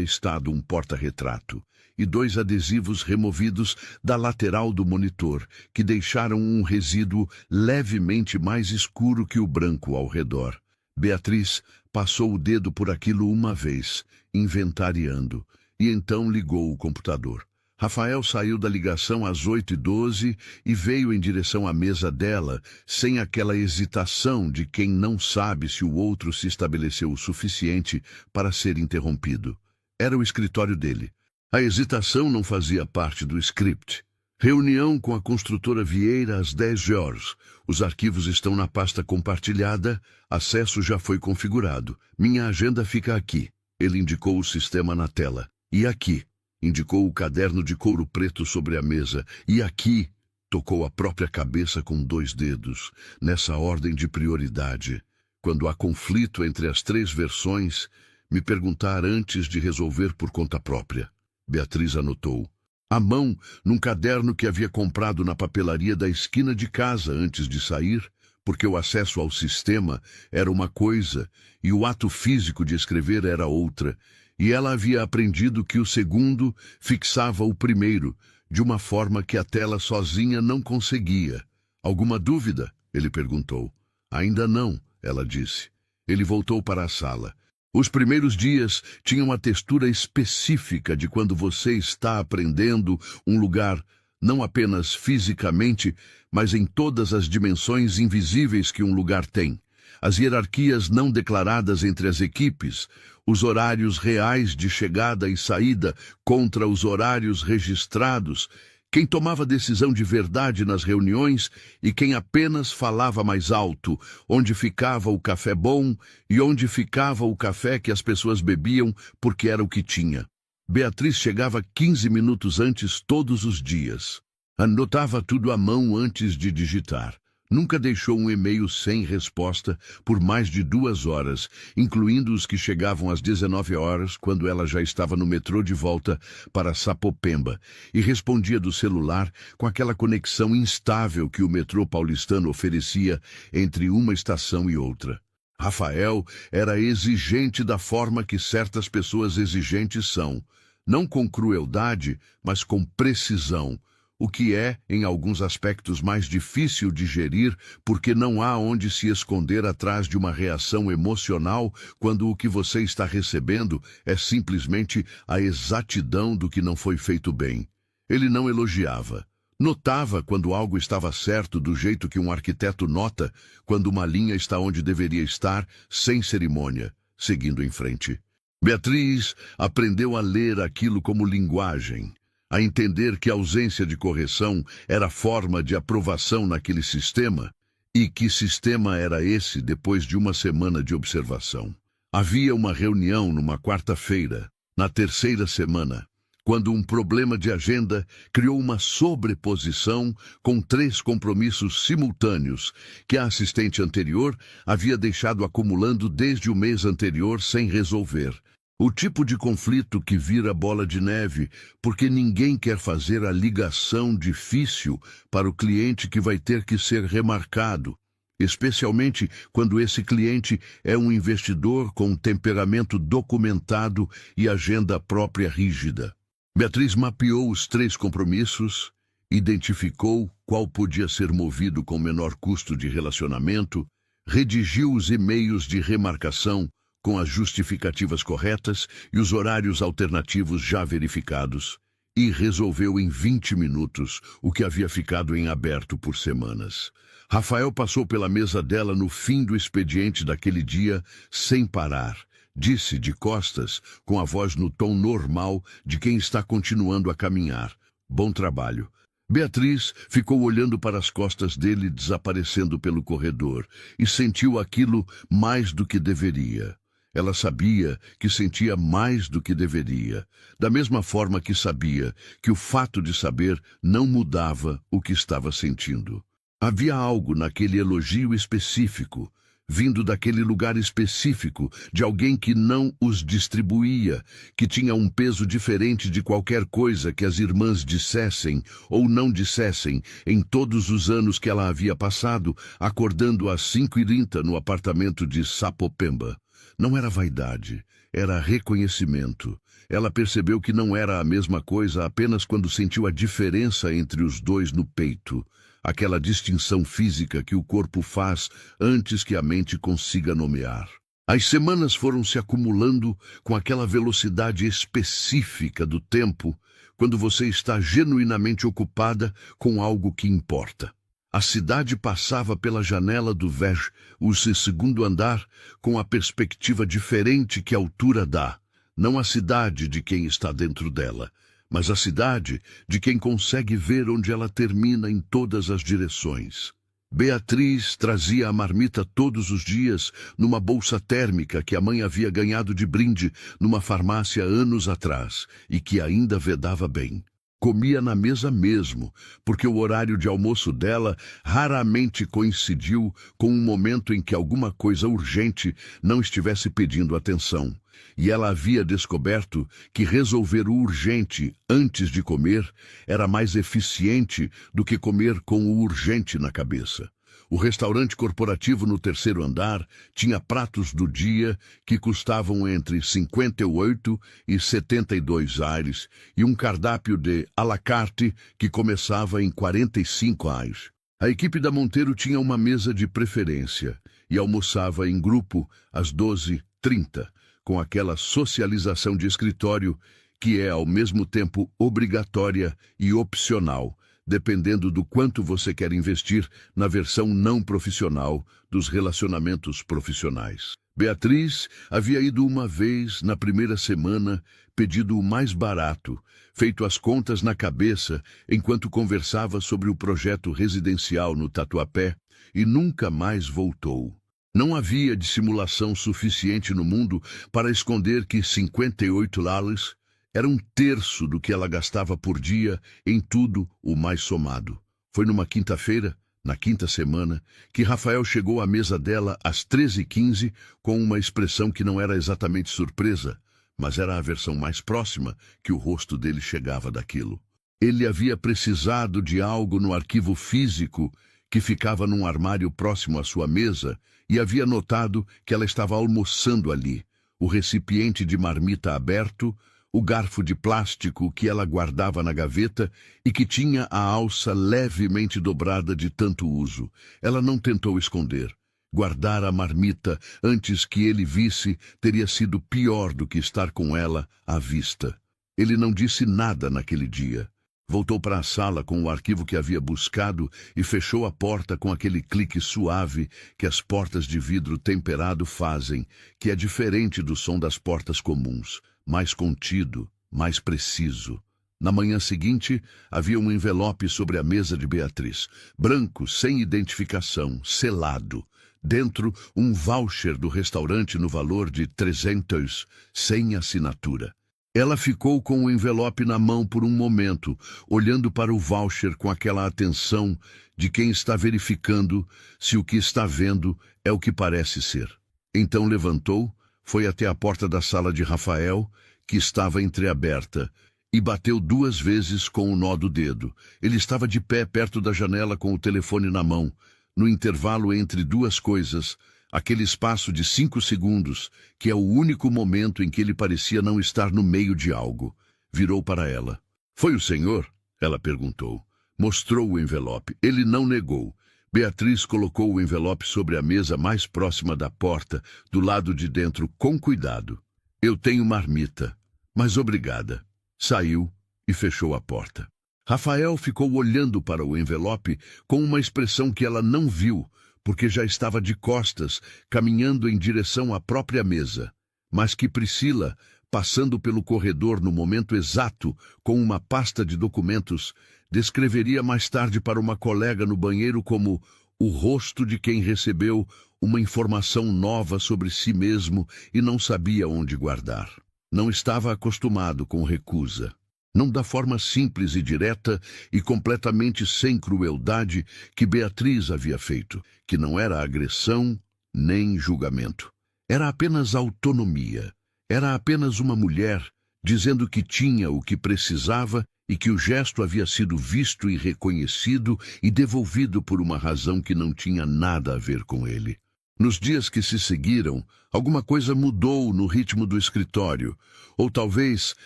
estado um porta-retrato e 2 adesivos removidos da lateral do monitor, que deixaram um resíduo levemente mais escuro que o branco ao redor. Beatriz passou o dedo por aquilo uma vez, inventariando, e então ligou o computador. Rafael saiu da ligação às 8h12 e veio em direção à mesa dela, sem aquela hesitação de quem não sabe se o outro se estabeleceu o suficiente para ser interrompido. Era o escritório dele. A hesitação não fazia parte do script. Reunião com a construtora Vieira às 10h. Os arquivos estão na pasta compartilhada, acesso já foi configurado. Minha agenda fica aqui. Ele indicou o sistema na tela. E aqui. Indicou o caderno de couro preto sobre a mesa. E aqui, tocou a própria cabeça com 2 dedos, nessa ordem de prioridade. Quando há conflito entre as 3 versões, me perguntar antes de resolver por conta própria. Beatriz anotou. À mão, num caderno que havia comprado na papelaria da esquina de casa antes de sair, porque o acesso ao sistema era uma coisa e o ato físico de escrever era outra, e ela havia aprendido que o segundo fixava o primeiro, de uma forma que a tela sozinha não conseguia. Alguma dúvida? Ele perguntou. Ainda não, ela disse. Ele voltou para a sala. Os primeiros dias tinham a textura específica de quando você está aprendendo um lugar, não apenas fisicamente, mas em todas as dimensões invisíveis que um lugar tem. As hierarquias não declaradas entre as equipes, os horários reais de chegada e saída contra os horários registrados, quem tomava decisão de verdade nas reuniões e quem apenas falava mais alto, onde ficava o café bom e onde ficava o café que as pessoas bebiam porque era o que tinha. Beatriz chegava 15 minutos antes todos os dias. Anotava tudo à mão antes de digitar. Nunca deixou um e-mail sem resposta por mais de 2 horas, incluindo os que chegavam às 19h, quando ela já estava no metrô de volta para Sapopemba, e respondia do celular com aquela conexão instável que o metrô paulistano oferecia entre uma estação e outra. Rafael era exigente da forma que certas pessoas exigentes são, não com crueldade, mas com precisão, o que é, em alguns aspectos, mais difícil de gerir, porque não há onde se esconder atrás de uma reação emocional quando o que você está recebendo é simplesmente a exatidão do que não foi feito bem. Ele não elogiava. Notava quando algo estava certo do jeito que um arquiteto nota quando uma linha está onde deveria estar, sem cerimônia, seguindo em frente. Beatriz aprendeu a ler aquilo como linguagem, a entender que a ausência de correção era forma de aprovação naquele sistema, e que sistema era esse depois de uma semana de observação. Havia uma reunião numa quarta-feira, na 3ª semana, quando um problema de agenda criou uma sobreposição com 3 compromissos simultâneos que a assistente anterior havia deixado acumulando desde o mês anterior sem resolver. O tipo de conflito que vira bola de neve, porque ninguém quer fazer a ligação difícil para o cliente que vai ter que ser remarcado, especialmente quando esse cliente é um investidor com temperamento documentado e agenda própria rígida. Beatriz mapeou os 3 compromissos, identificou qual podia ser movido com menor custo de relacionamento, redigiu os e-mails de remarcação com as justificativas corretas e os horários alternativos já verificados, e resolveu em 20 minutos o que havia ficado em aberto por semanas. Rafael passou pela mesa dela no fim do expediente daquele dia, sem parar. Disse de costas, com a voz no tom normal de quem está continuando a caminhar. Bom trabalho. Beatriz ficou olhando para as costas dele desaparecendo pelo corredor e sentiu aquilo mais do que deveria. Ela sabia que sentia mais do que deveria, da mesma forma que sabia que o fato de saber não mudava o que estava sentindo. Havia algo naquele elogio específico, vindo daquele lugar específico, de alguém que não os distribuía, que tinha um peso diferente de qualquer coisa que as irmãs dissessem ou não dissessem em todos os anos que ela havia passado, acordando às 5h30 no apartamento de Sapopemba. Não era vaidade, era reconhecimento. Ela percebeu que não era a mesma coisa apenas quando sentiu a diferença entre os dois no peito. Aquela distinção física que o corpo faz antes que a mente consiga nomear. As semanas foram se acumulando com aquela velocidade específica do tempo, quando você está genuinamente ocupada com algo que importa. A cidade passava pela janela do Veg, o segundo andar, com a perspectiva diferente que a altura dá. Não a cidade de quem está dentro dela, mas a cidade de quem consegue ver onde ela termina em todas as direções. Beatriz trazia a marmita todos os dias numa bolsa térmica que a mãe havia ganhado de brinde numa farmácia anos atrás e que ainda vedava bem. Comia na mesa mesmo, porque o horário de almoço dela raramente coincidiu com um momento em que alguma coisa urgente não estivesse pedindo atenção. E ela havia descoberto que resolver o urgente antes de comer era mais eficiente do que comer com o urgente na cabeça. O restaurante corporativo no terceiro andar tinha pratos do dia que custavam entre 58 e 72 aires e um cardápio de à la carte que começava em 45 aires. A equipe da Monteiro tinha uma mesa de preferência e almoçava em grupo às 12h30, com aquela socialização de escritório que é ao mesmo tempo obrigatória e opcional, dependendo do quanto você quer investir na versão não profissional dos relacionamentos profissionais. Beatriz havia ido uma vez na primeira semana, pedido o mais barato, feito as contas na cabeça enquanto conversava sobre o projeto residencial no Tatuapé e nunca mais voltou. Não havia dissimulação suficiente no mundo para esconder que 58 lares era um terço do que ela gastava por dia em tudo o mais somado. Foi numa quinta-feira, na quinta semana, que Rafael chegou à mesa dela às 13h15 com uma expressão que não era exatamente surpresa, mas era a versão mais próxima que o rosto dele chegava daquilo. Ele havia precisado de algo no arquivo físico que ficava num armário próximo à sua mesa e havia notado que ela estava almoçando ali, o recipiente de marmita aberto, o garfo de plástico que ela guardava na gaveta e que tinha a alça levemente dobrada de tanto uso. Ela não tentou esconder. Guardar a marmita antes que ele visse teria sido pior do que estar com ela à vista. Ele não disse nada naquele dia. Voltou para a sala com o arquivo que havia buscado e fechou a porta com aquele clique suave que as portas de vidro temperado fazem, que é diferente do som das portas comuns, mais contido, mais preciso. Na manhã seguinte, havia um envelope sobre a mesa de Beatriz, branco, sem identificação, selado. Dentro, um voucher do restaurante no valor de 300, sem assinatura. Ela ficou com o envelope na mão por um momento, olhando para o voucher com aquela atenção de quem está verificando se o que está vendo é o que parece ser. Então levantou, foi até a porta da sala de Rafael, que estava entreaberta, e bateu 2 vezes com o nó do dedo. Ele estava de pé perto da janela com o telefone na mão. No intervalo entre duas coisas, aquele espaço de 5 segundos, que é o único momento em que ele parecia não estar no meio de algo. Virou para ela. "Foi o senhor?" ela perguntou. Mostrou o envelope. Ele não negou. Beatriz colocou o envelope sobre a mesa mais próxima da porta, do lado de dentro, com cuidado. "Eu tenho marmita, mas obrigada." Saiu e fechou a porta. Rafael ficou olhando para o envelope com uma expressão que ela não viu, porque já estava de costas, caminhando em direção à própria mesa, mas que Priscila, passando pelo corredor no momento exato com uma pasta de documentos, descreveria mais tarde para uma colega no banheiro como o rosto de quem recebeu uma informação nova sobre si mesmo e não sabia onde guardar. Não estava acostumado com recusa. não da forma simples e direta e completamente sem crueldade que Beatriz havia feito, que não era agressão nem julgamento. Era apenas autonomia. Era apenas uma mulher dizendo que tinha o que precisava e que o gesto havia sido visto e reconhecido e devolvido por uma razão que não tinha nada a ver com ele. Nos dias que se seguiram, alguma coisa mudou no ritmo do escritório, ou talvez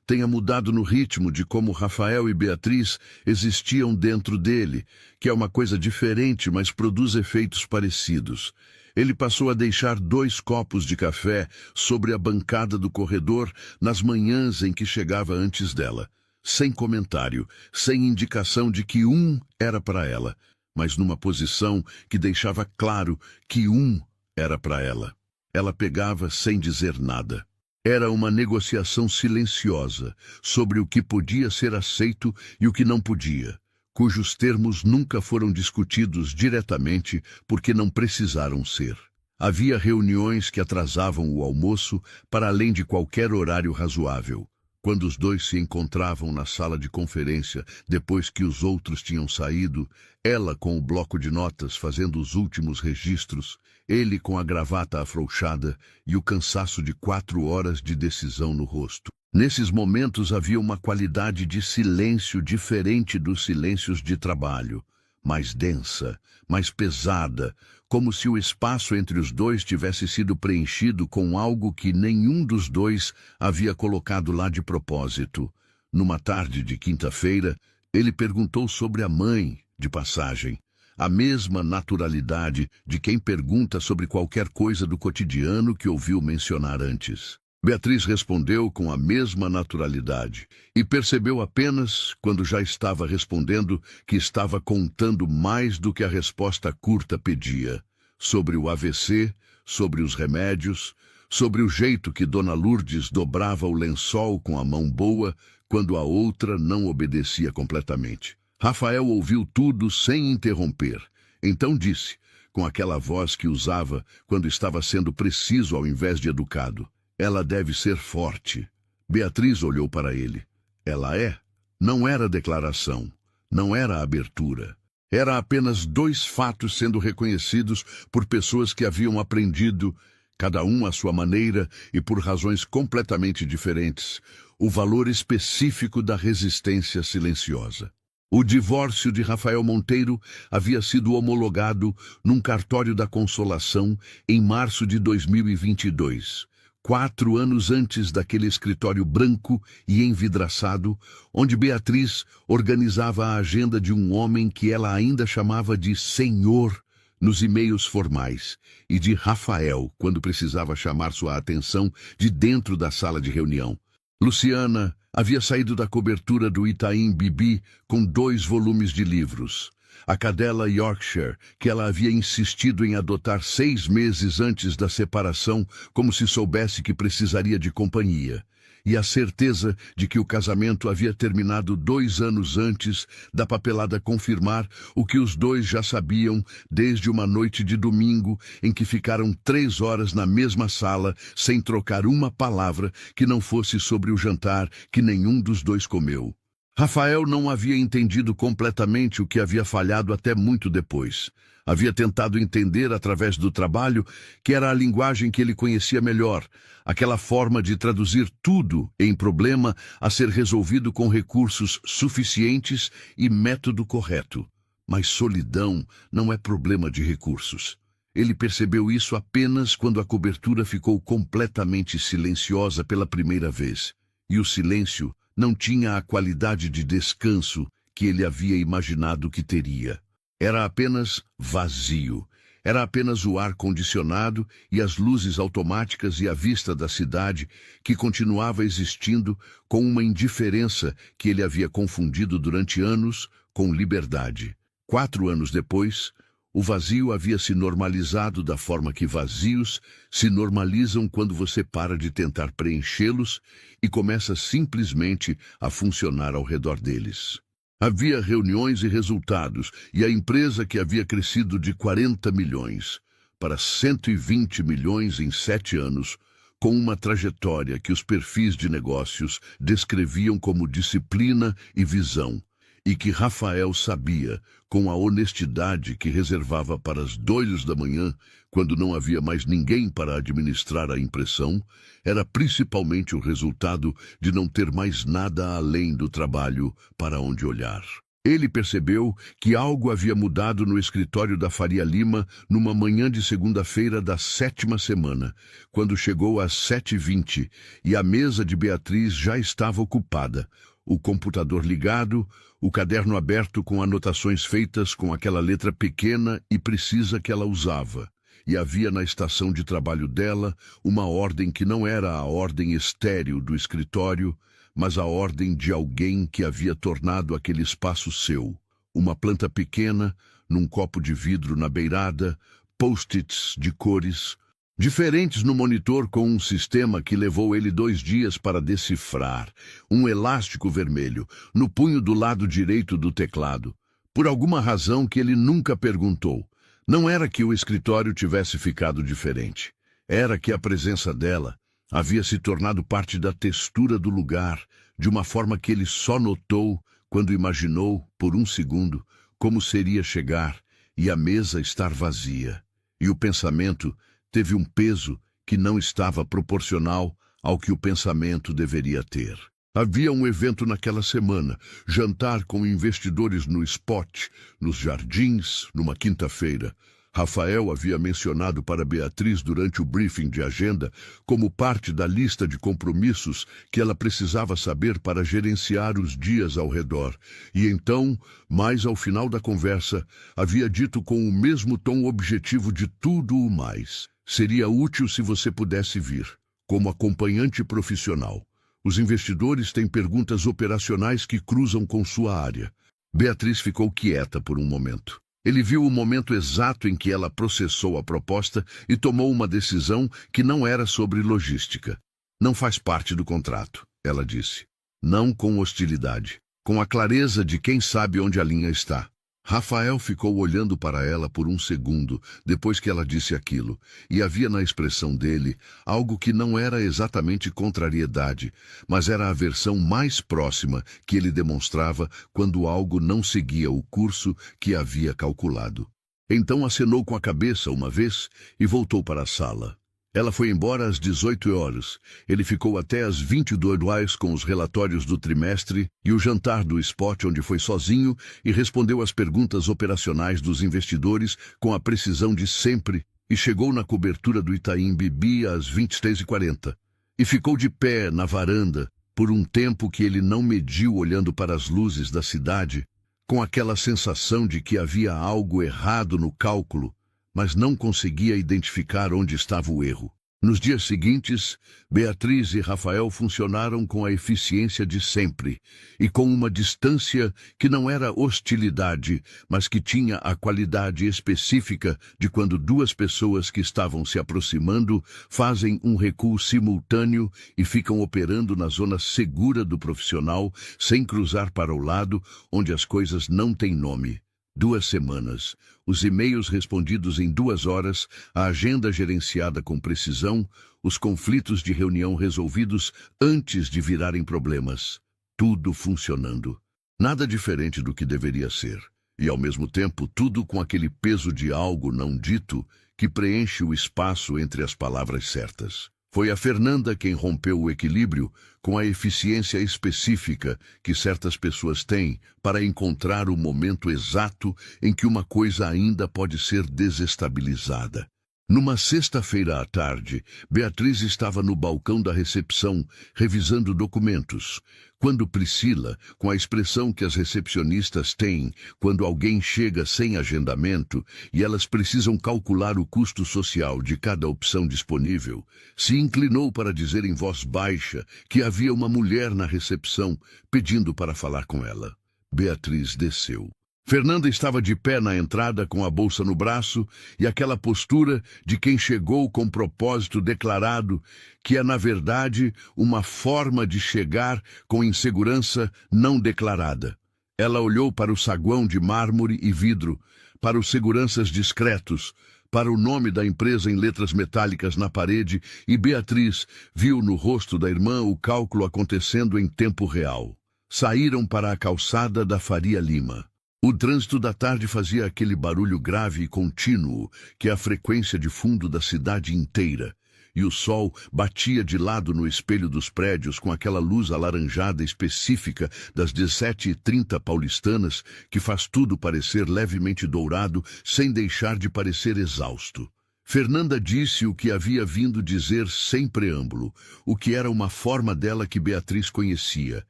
tenha mudado no ritmo de como Rafael e Beatriz existiam dentro dele, que é uma coisa diferente, mas produz efeitos parecidos. Ele passou a deixar 2 copos de café sobre a bancada do corredor nas manhãs em que chegava antes dela, sem comentário, sem indicação de que um era para ela, mas numa posição que deixava claro que um era para ela. Ela pegava sem dizer nada. Era uma negociação silenciosa sobre o que podia ser aceito e o que não podia, cujos termos nunca foram discutidos diretamente porque não precisaram ser. Havia reuniões que atrasavam o almoço para além de qualquer horário razoável. Quando os dois se encontravam na sala de conferência, depois que os outros tinham saído, ela com o bloco de notas fazendo os últimos registros, ele com a gravata afrouxada e o cansaço de 4 horas de decisão no rosto. Nesses momentos havia uma qualidade de silêncio diferente dos silêncios de trabalho, mais densa, mais pesada, como se o espaço entre os dois tivesse sido preenchido com algo que nenhum dos dois havia colocado lá de propósito. Numa tarde de quinta-feira, ele perguntou sobre a mãe, de passagem, a mesma naturalidade de quem pergunta sobre qualquer coisa do cotidiano que ouviu mencionar antes. Beatriz respondeu com a mesma naturalidade e percebeu apenas, quando já estava respondendo, que estava contando mais do que a resposta curta pedia. Sobre o AVC, sobre os remédios, sobre o jeito que Dona Lourdes dobrava o lençol com a mão boa quando a outra não obedecia completamente. Rafael ouviu tudo sem interromper. Então disse, com aquela voz que usava quando estava sendo preciso ao invés de educado: "Ela deve ser forte." Beatriz olhou para ele. Ela é? Não era declaração, não era abertura. Era apenas 2 fatos sendo reconhecidos por pessoas que haviam aprendido, cada um à sua maneira e por razões completamente diferentes, o valor específico da resistência silenciosa. O divórcio de Rafael Monteiro havia sido homologado num cartório da Consolação em março de 2022. 4 anos antes daquele escritório branco e envidraçado, onde Beatriz organizava a agenda de um homem que ela ainda chamava de Senhor nos e-mails formais, e de Rafael quando precisava chamar sua atenção de dentro da sala de reunião. Luciana havia saído da cobertura do Itaim Bibi com 2 volumes de livros. A cadela Yorkshire, que ela havia insistido em adotar 6 meses antes da separação, como se soubesse que precisaria de companhia. E a certeza de que o casamento havia terminado 2 anos antes da papelada confirmar o que os dois já sabiam desde uma noite de domingo em que ficaram 3 horas na mesma sala sem trocar uma palavra que não fosse sobre o jantar que nenhum dos dois comeu. Rafael não havia entendido completamente o que havia falhado até muito depois. Havia tentado entender através do trabalho, que era a linguagem que ele conhecia melhor, aquela forma de traduzir tudo em problema a ser resolvido com recursos suficientes e método correto. Mas solidão não é problema de recursos. Ele percebeu isso apenas quando a cobertura ficou completamente silenciosa pela primeira vez. E o silêncio não tinha a qualidade de descanso que ele havia imaginado que teria. Era apenas vazio. Era apenas o ar-condicionado e as luzes automáticas e a vista da cidade que continuava existindo com uma indiferença que ele havia confundido durante anos com liberdade. 4 anos depois, o vazio havia se normalizado da forma que vazios se normalizam quando você para de tentar preenchê-los e começa simplesmente a funcionar ao redor deles. Havia reuniões e resultados, e a empresa que havia crescido de 40 milhões para 120 milhões em 7 anos com uma trajetória que os perfis de negócios descreviam como disciplina e visão, e que Rafael sabia, com a honestidade que reservava para as 2 da manhã, quando não havia mais ninguém para administrar a impressão, era principalmente o resultado de não ter mais nada além do trabalho para onde olhar. Ele percebeu que algo havia mudado no escritório da Faria Lima numa manhã de segunda-feira da 7ª semana, quando chegou às 7h20 e a mesa de Beatriz já estava ocupada, o computador ligado, o caderno aberto com anotações feitas com aquela letra pequena e precisa que ela usava. E havia na estação de trabalho dela uma ordem que não era a ordem estéril do escritório, mas a ordem de alguém que havia tornado aquele espaço seu. Uma planta pequena, num copo de vidro na beirada, post-its de cores, diferentes no monitor com um sistema que levou ele 2 dias para decifrar, um elástico vermelho, no punho do lado direito do teclado, por alguma razão que ele nunca perguntou. Não era que o escritório tivesse ficado diferente, era que a presença dela havia se tornado parte da textura do lugar, de uma forma que ele só notou quando imaginou, por um segundo, como seria chegar e a mesa estar vazia. E o pensamento teve um peso que não estava proporcional ao que o pensamento deveria ter. Havia um evento naquela semana, jantar com investidores no Spot, nos Jardins, numa quinta-feira. Rafael havia mencionado para Beatriz durante o briefing de agenda como parte da lista de compromissos que ela precisava saber para gerenciar os dias ao redor. E então, mais ao final da conversa, havia dito com o mesmo tom objetivo de tudo o mais. Seria útil se você pudesse vir, como acompanhante profissional. Os investidores têm perguntas operacionais que cruzam com sua área. Beatriz ficou quieta por um momento. Ele viu o momento exato em que ela processou a proposta e tomou uma decisão que não era sobre logística. Não faz parte do contrato, ela disse. Não com hostilidade, com a clareza de quem sabe onde a linha está. Rafael ficou olhando para ela por um segundo depois que ela disse aquilo, e havia na expressão dele algo que não era exatamente contrariedade, mas era a versão mais próxima que ele demonstrava quando algo não seguia o curso que havia calculado. Então acenou com a cabeça uma vez e voltou para a sala. Ela foi embora às 18 horas. Ele ficou até às 22 com os relatórios do trimestre e o jantar do Spot, onde foi sozinho e respondeu às perguntas operacionais dos investidores com a precisão de sempre e chegou na cobertura do Itaim Bibi às 23h40. E ficou de pé na varanda por um tempo que ele não mediu olhando para as luzes da cidade, com aquela sensação de que havia algo errado no cálculo, mas não conseguia identificar onde estava o erro. Nos dias seguintes, Beatriz e Rafael funcionaram com a eficiência de sempre e com uma distância que não era hostilidade, mas que tinha a qualidade específica de quando 2 pessoas que estavam se aproximando fazem um recuo simultâneo e ficam operando na zona segura do profissional sem cruzar para o lado onde as coisas não têm nome. 2 semanas, os e-mails respondidos em 2 horas, a agenda gerenciada com precisão, os conflitos de reunião resolvidos antes de virarem problemas. Tudo funcionando. Nada diferente do que deveria ser. E, ao mesmo tempo, tudo com aquele peso de algo não dito que preenche o espaço entre as palavras certas. Foi a Fernanda quem rompeu o equilíbrio com a eficiência específica que certas pessoas têm para encontrar o momento exato em que uma coisa ainda pode ser desestabilizada. Numa sexta-feira à tarde, Beatriz estava no balcão da recepção, revisando documentos, quando Priscila, com a expressão que as recepcionistas têm quando alguém chega sem agendamento e elas precisam calcular o custo social de cada opção disponível, se inclinou para dizer em voz baixa que havia uma mulher na recepção pedindo para falar com ela. Beatriz desceu. Fernanda estava de pé na entrada com a bolsa no braço e aquela postura de quem chegou com propósito declarado, que é, na verdade, uma forma de chegar com insegurança não declarada. Ela olhou para o saguão de mármore e vidro, para os seguranças discretos, para o nome da empresa em letras metálicas na parede e Beatriz viu no rosto da irmã o cálculo acontecendo em tempo real. Saíram para a calçada da Faria Lima. O trânsito da tarde fazia aquele barulho grave e contínuo que é a frequência de fundo da cidade inteira. E o sol batia de lado no espelho dos prédios com aquela luz alaranjada específica das 17h30 paulistanas que faz tudo parecer levemente dourado sem deixar de parecer exausto. Fernanda disse o que havia vindo dizer sem preâmbulo, o que era uma forma dela que Beatriz conhecia.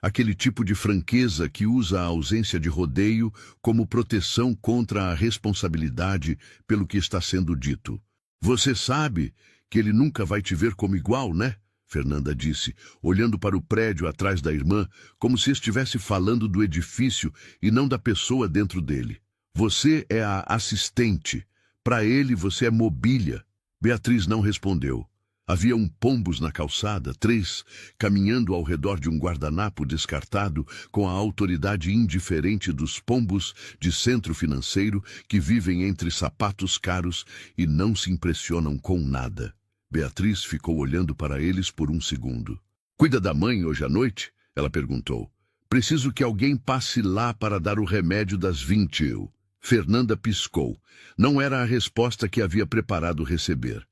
Aquele tipo de franqueza que usa a ausência de rodeio como proteção contra a responsabilidade pelo que está sendo dito. Você sabe que ele nunca vai te ver como igual, né? Fernanda disse, olhando para o prédio atrás da irmã, como se estivesse falando do edifício e não da pessoa dentro dele. Você é a assistente. Para ele, você é mobília. Beatriz não respondeu. Havia pombos na calçada, 3, caminhando ao redor de um guardanapo descartado com a autoridade indiferente dos pombos de centro financeiro que vivem entre sapatos caros e não se impressionam com nada. Beatriz ficou olhando para eles por um segundo. Cuida da mãe hoje à noite? Ela perguntou. Preciso que alguém passe lá para dar o remédio das 20. Fernanda piscou. Não era a resposta que havia preparado receber.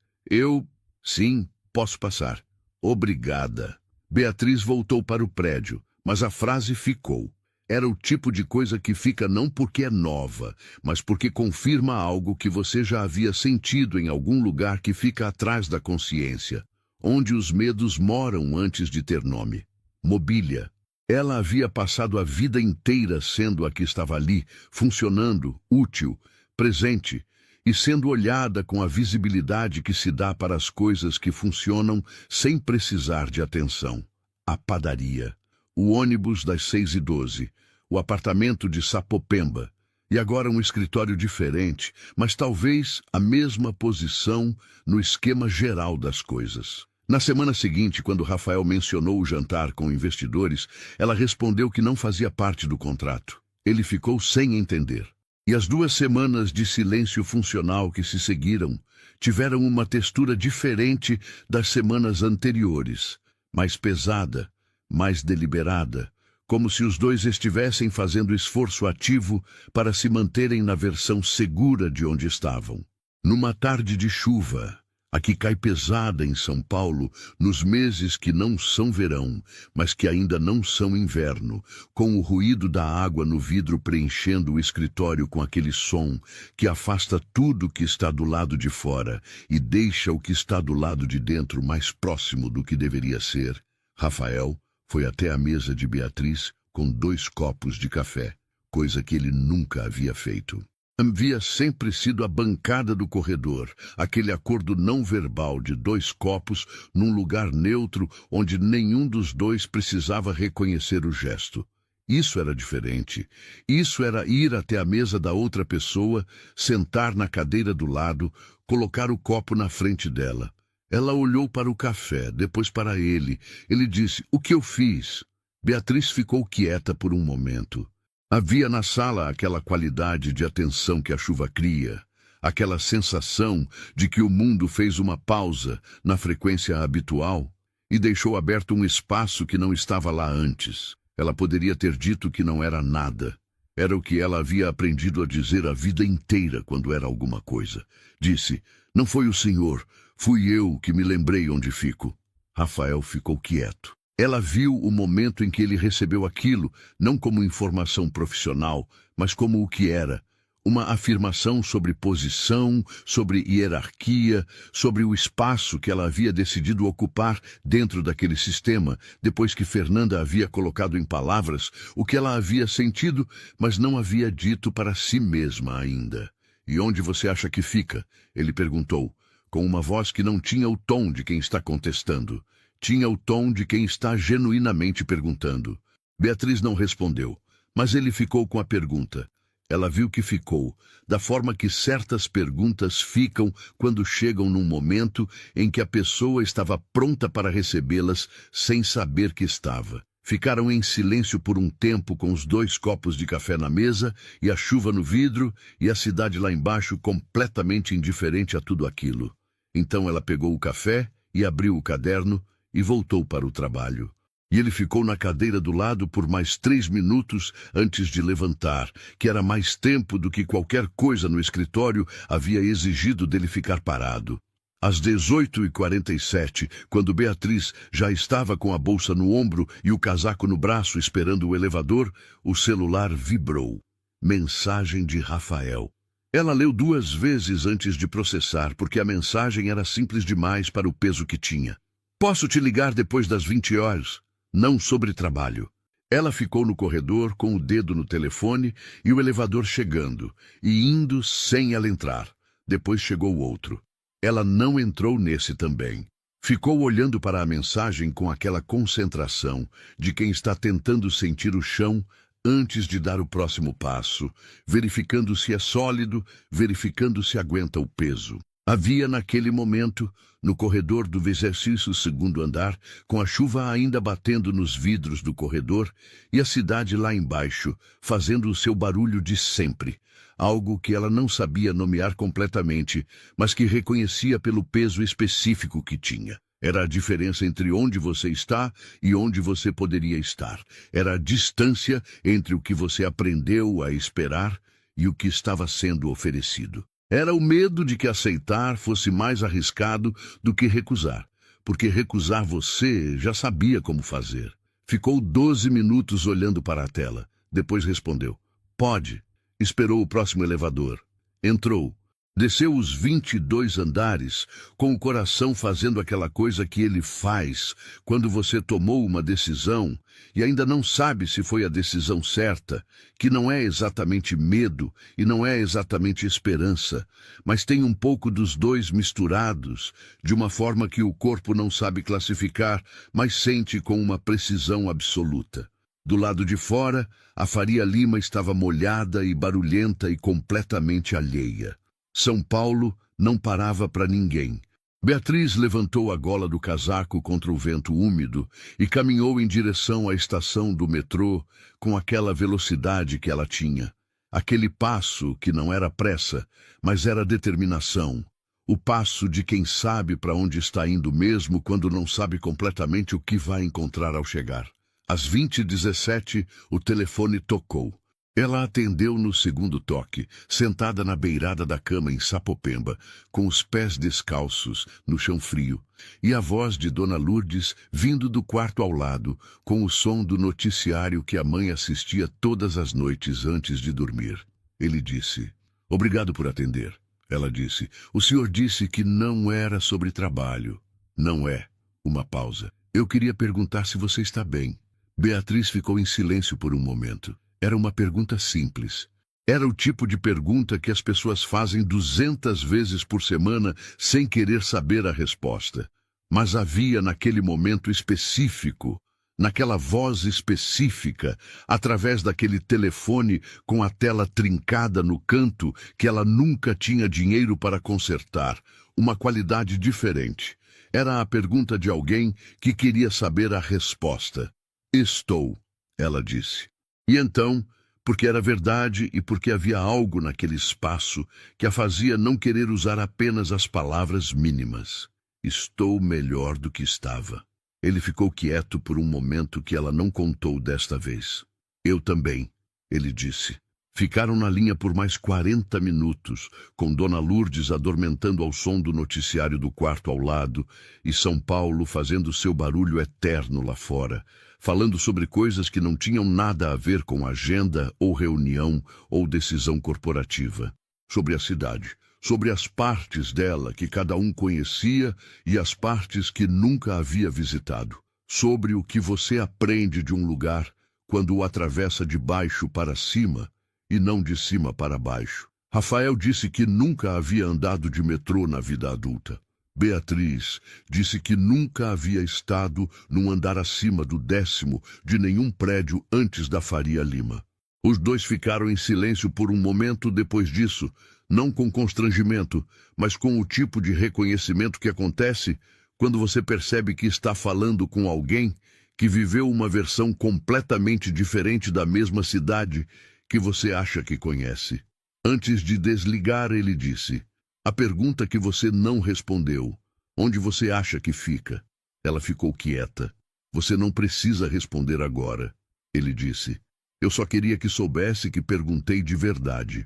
Sim, posso passar. Obrigada. Beatriz voltou para o prédio, mas a frase ficou. Era o tipo de coisa que fica não porque é nova, mas porque confirma algo que você já havia sentido em algum lugar que fica atrás da consciência, onde os medos moram antes de ter nome. Mobília. Ela havia passado a vida inteira sendo a que estava ali, funcionando, útil, presente, e sendo olhada com a visibilidade que se dá para as coisas que funcionam sem precisar de atenção. A padaria, o ônibus das 6h12, o apartamento de Sapopemba, e agora um escritório diferente, mas talvez a mesma posição no esquema geral das coisas. Na semana seguinte, quando Rafael mencionou o jantar com investidores, ela respondeu que não fazia parte do contrato. Ele ficou sem entender. E as 2 semanas de silêncio funcional que se seguiram tiveram uma textura diferente das semanas anteriores, mais pesada, mais deliberada, como se os dois estivessem fazendo esforço ativo para se manterem na versão segura de onde estavam. Numa tarde de chuva, a que cai pesada em São Paulo, nos meses que não são verão, mas que ainda não são inverno, com o ruído da água no vidro preenchendo o escritório com aquele som que afasta tudo que está do lado de fora e deixa o que está do lado de dentro mais próximo do que deveria ser, Rafael foi até a mesa de Beatriz com 2 copos de café, coisa que ele nunca havia feito. Havia sempre sido a bancada do corredor, aquele acordo não verbal de 2 copos num lugar neutro onde nenhum dos dois precisava reconhecer o gesto. Isso era diferente. Isso era ir até a mesa da outra pessoa, sentar na cadeira do lado, colocar o copo na frente dela. Ela olhou para o café, depois para ele. Ele disse, "O que eu fiz?" Beatriz ficou quieta por um momento. Havia na sala aquela qualidade de atenção que a chuva cria, aquela sensação de que o mundo fez uma pausa na frequência habitual e deixou aberto um espaço que não estava lá antes. Ela poderia ter dito que não era nada. Era o que ela havia aprendido a dizer a vida inteira quando era alguma coisa. Disse, "Não foi o senhor, fui eu que me lembrei onde fico." Rafael ficou quieto. Ela viu o momento em que ele recebeu aquilo, não como informação profissional, mas como o que era. Uma afirmação sobre posição, sobre hierarquia, sobre o espaço que ela havia decidido ocupar dentro daquele sistema, depois que Fernanda havia colocado em palavras o que ela havia sentido, mas não havia dito para si mesma ainda. "E onde você acha que fica?" ele perguntou, com uma voz que não tinha o tom de quem está contestando. Tinha o tom de quem está genuinamente perguntando. Beatriz não respondeu, mas ele ficou com a pergunta. Ela viu que ficou, da forma que certas perguntas ficam quando chegam num momento em que a pessoa estava pronta para recebê-las sem saber que estava. Ficaram em silêncio por um tempo com os 2 copos de café na mesa e a chuva no vidro e a cidade lá embaixo completamente indiferente a tudo aquilo. Então ela pegou o café e abriu o caderno e voltou para o trabalho. E ele ficou na cadeira do lado por mais 3 minutos antes de levantar, que era mais tempo do que qualquer coisa no escritório havia exigido dele ficar parado. Às 18h47, quando Beatriz já estava com a bolsa no ombro e o casaco no braço esperando o elevador, o celular vibrou. Mensagem de Rafael. Ela leu 2 vezes antes de processar, porque a mensagem era simples demais para o peso que tinha. Posso te ligar depois das 20 horas? Não sobre trabalho. Ela ficou no corredor com o dedo no telefone e o elevador chegando, e indo sem ela entrar. Depois chegou outro. Ela não entrou nesse também. Ficou olhando para a mensagem com aquela concentração de quem está tentando sentir o chão antes de dar o próximo passo, verificando se é sólido, verificando se aguenta o peso. Havia naquele momento, no corredor do 22º andar, com a chuva ainda batendo nos vidros do corredor e a cidade lá embaixo, fazendo o seu barulho de sempre, algo que ela não sabia nomear completamente, mas que reconhecia pelo peso específico que tinha. Era a diferença entre onde você está e onde você poderia estar. Era a distância entre o que você aprendeu a esperar e o que estava sendo oferecido. Era o medo de que aceitar fosse mais arriscado do que recusar, porque recusar você já sabia como fazer. Ficou 12 minutos olhando para a tela. Depois respondeu: pode. Esperou o próximo elevador. Entrou. Desceu os 22 andares, com o coração fazendo aquela coisa que ele faz quando você tomou uma decisão e ainda não sabe se foi a decisão certa, que não é exatamente medo e não é exatamente esperança, mas tem um pouco dos dois misturados, de uma forma que o corpo não sabe classificar, mas sente com uma precisão absoluta. Do lado de fora, a Faria Lima estava molhada e barulhenta e completamente alheia. São Paulo não parava para ninguém. Beatriz levantou a gola do casaco contra o vento úmido e caminhou em direção à estação do metrô com aquela velocidade que ela tinha. Aquele passo que não era pressa, mas era determinação. O passo de quem sabe para onde está indo mesmo quando não sabe completamente o que vai encontrar ao chegar. Às 20h17, o telefone tocou. Ela atendeu no segundo toque, sentada na beirada da cama em Sapopemba, com os pés descalços, no chão frio, e a voz de Dona Lourdes vindo do quarto ao lado, com o som do noticiário que a mãe assistia todas as noites antes de dormir. Ele disse: obrigado por atender. Ela disse: o senhor disse que não era sobre trabalho. Não é. Uma pausa. Eu queria perguntar se você está bem. Beatriz ficou em silêncio por um momento. Era uma pergunta simples. Era o tipo de pergunta que as pessoas fazem 200 vezes por semana sem querer saber a resposta. Mas havia naquele momento específico, naquela voz específica, através daquele telefone com a tela trincada no canto que ela nunca tinha dinheiro para consertar, uma qualidade diferente. Era a pergunta de alguém que queria saber a resposta. Estou, ela disse. E então, porque era verdade e porque havia algo naquele espaço que a fazia não querer usar apenas as palavras mínimas. Estou melhor do que estava. Ele ficou quieto por um momento que ela não contou desta vez. Eu também, ele disse. Ficaram na linha por mais 40 minutos, com Dona Lourdes adormentando ao som do noticiário do quarto ao lado e São Paulo fazendo seu barulho eterno lá fora, falando sobre coisas que não tinham nada a ver com agenda ou reunião ou decisão corporativa. Sobre a cidade, sobre as partes dela que cada um conhecia e as partes que nunca havia visitado. Sobre o que você aprende de um lugar quando o atravessa de baixo para cima e não de cima para baixo. Rafael disse que nunca havia andado de metrô na vida adulta. Beatriz disse que nunca havia estado num andar acima do 10º de nenhum prédio antes da Faria Lima. Os dois ficaram em silêncio por um momento depois disso, não com constrangimento, mas com o tipo de reconhecimento que acontece quando você percebe que está falando com alguém que viveu uma versão completamente diferente da mesma cidade que você acha que conhece. Antes de desligar, ele disse: "A pergunta que você não respondeu, onde você acha que fica?" Ela ficou quieta. "Você não precisa responder agora," ele disse. "Eu só queria que soubesse que perguntei de verdade."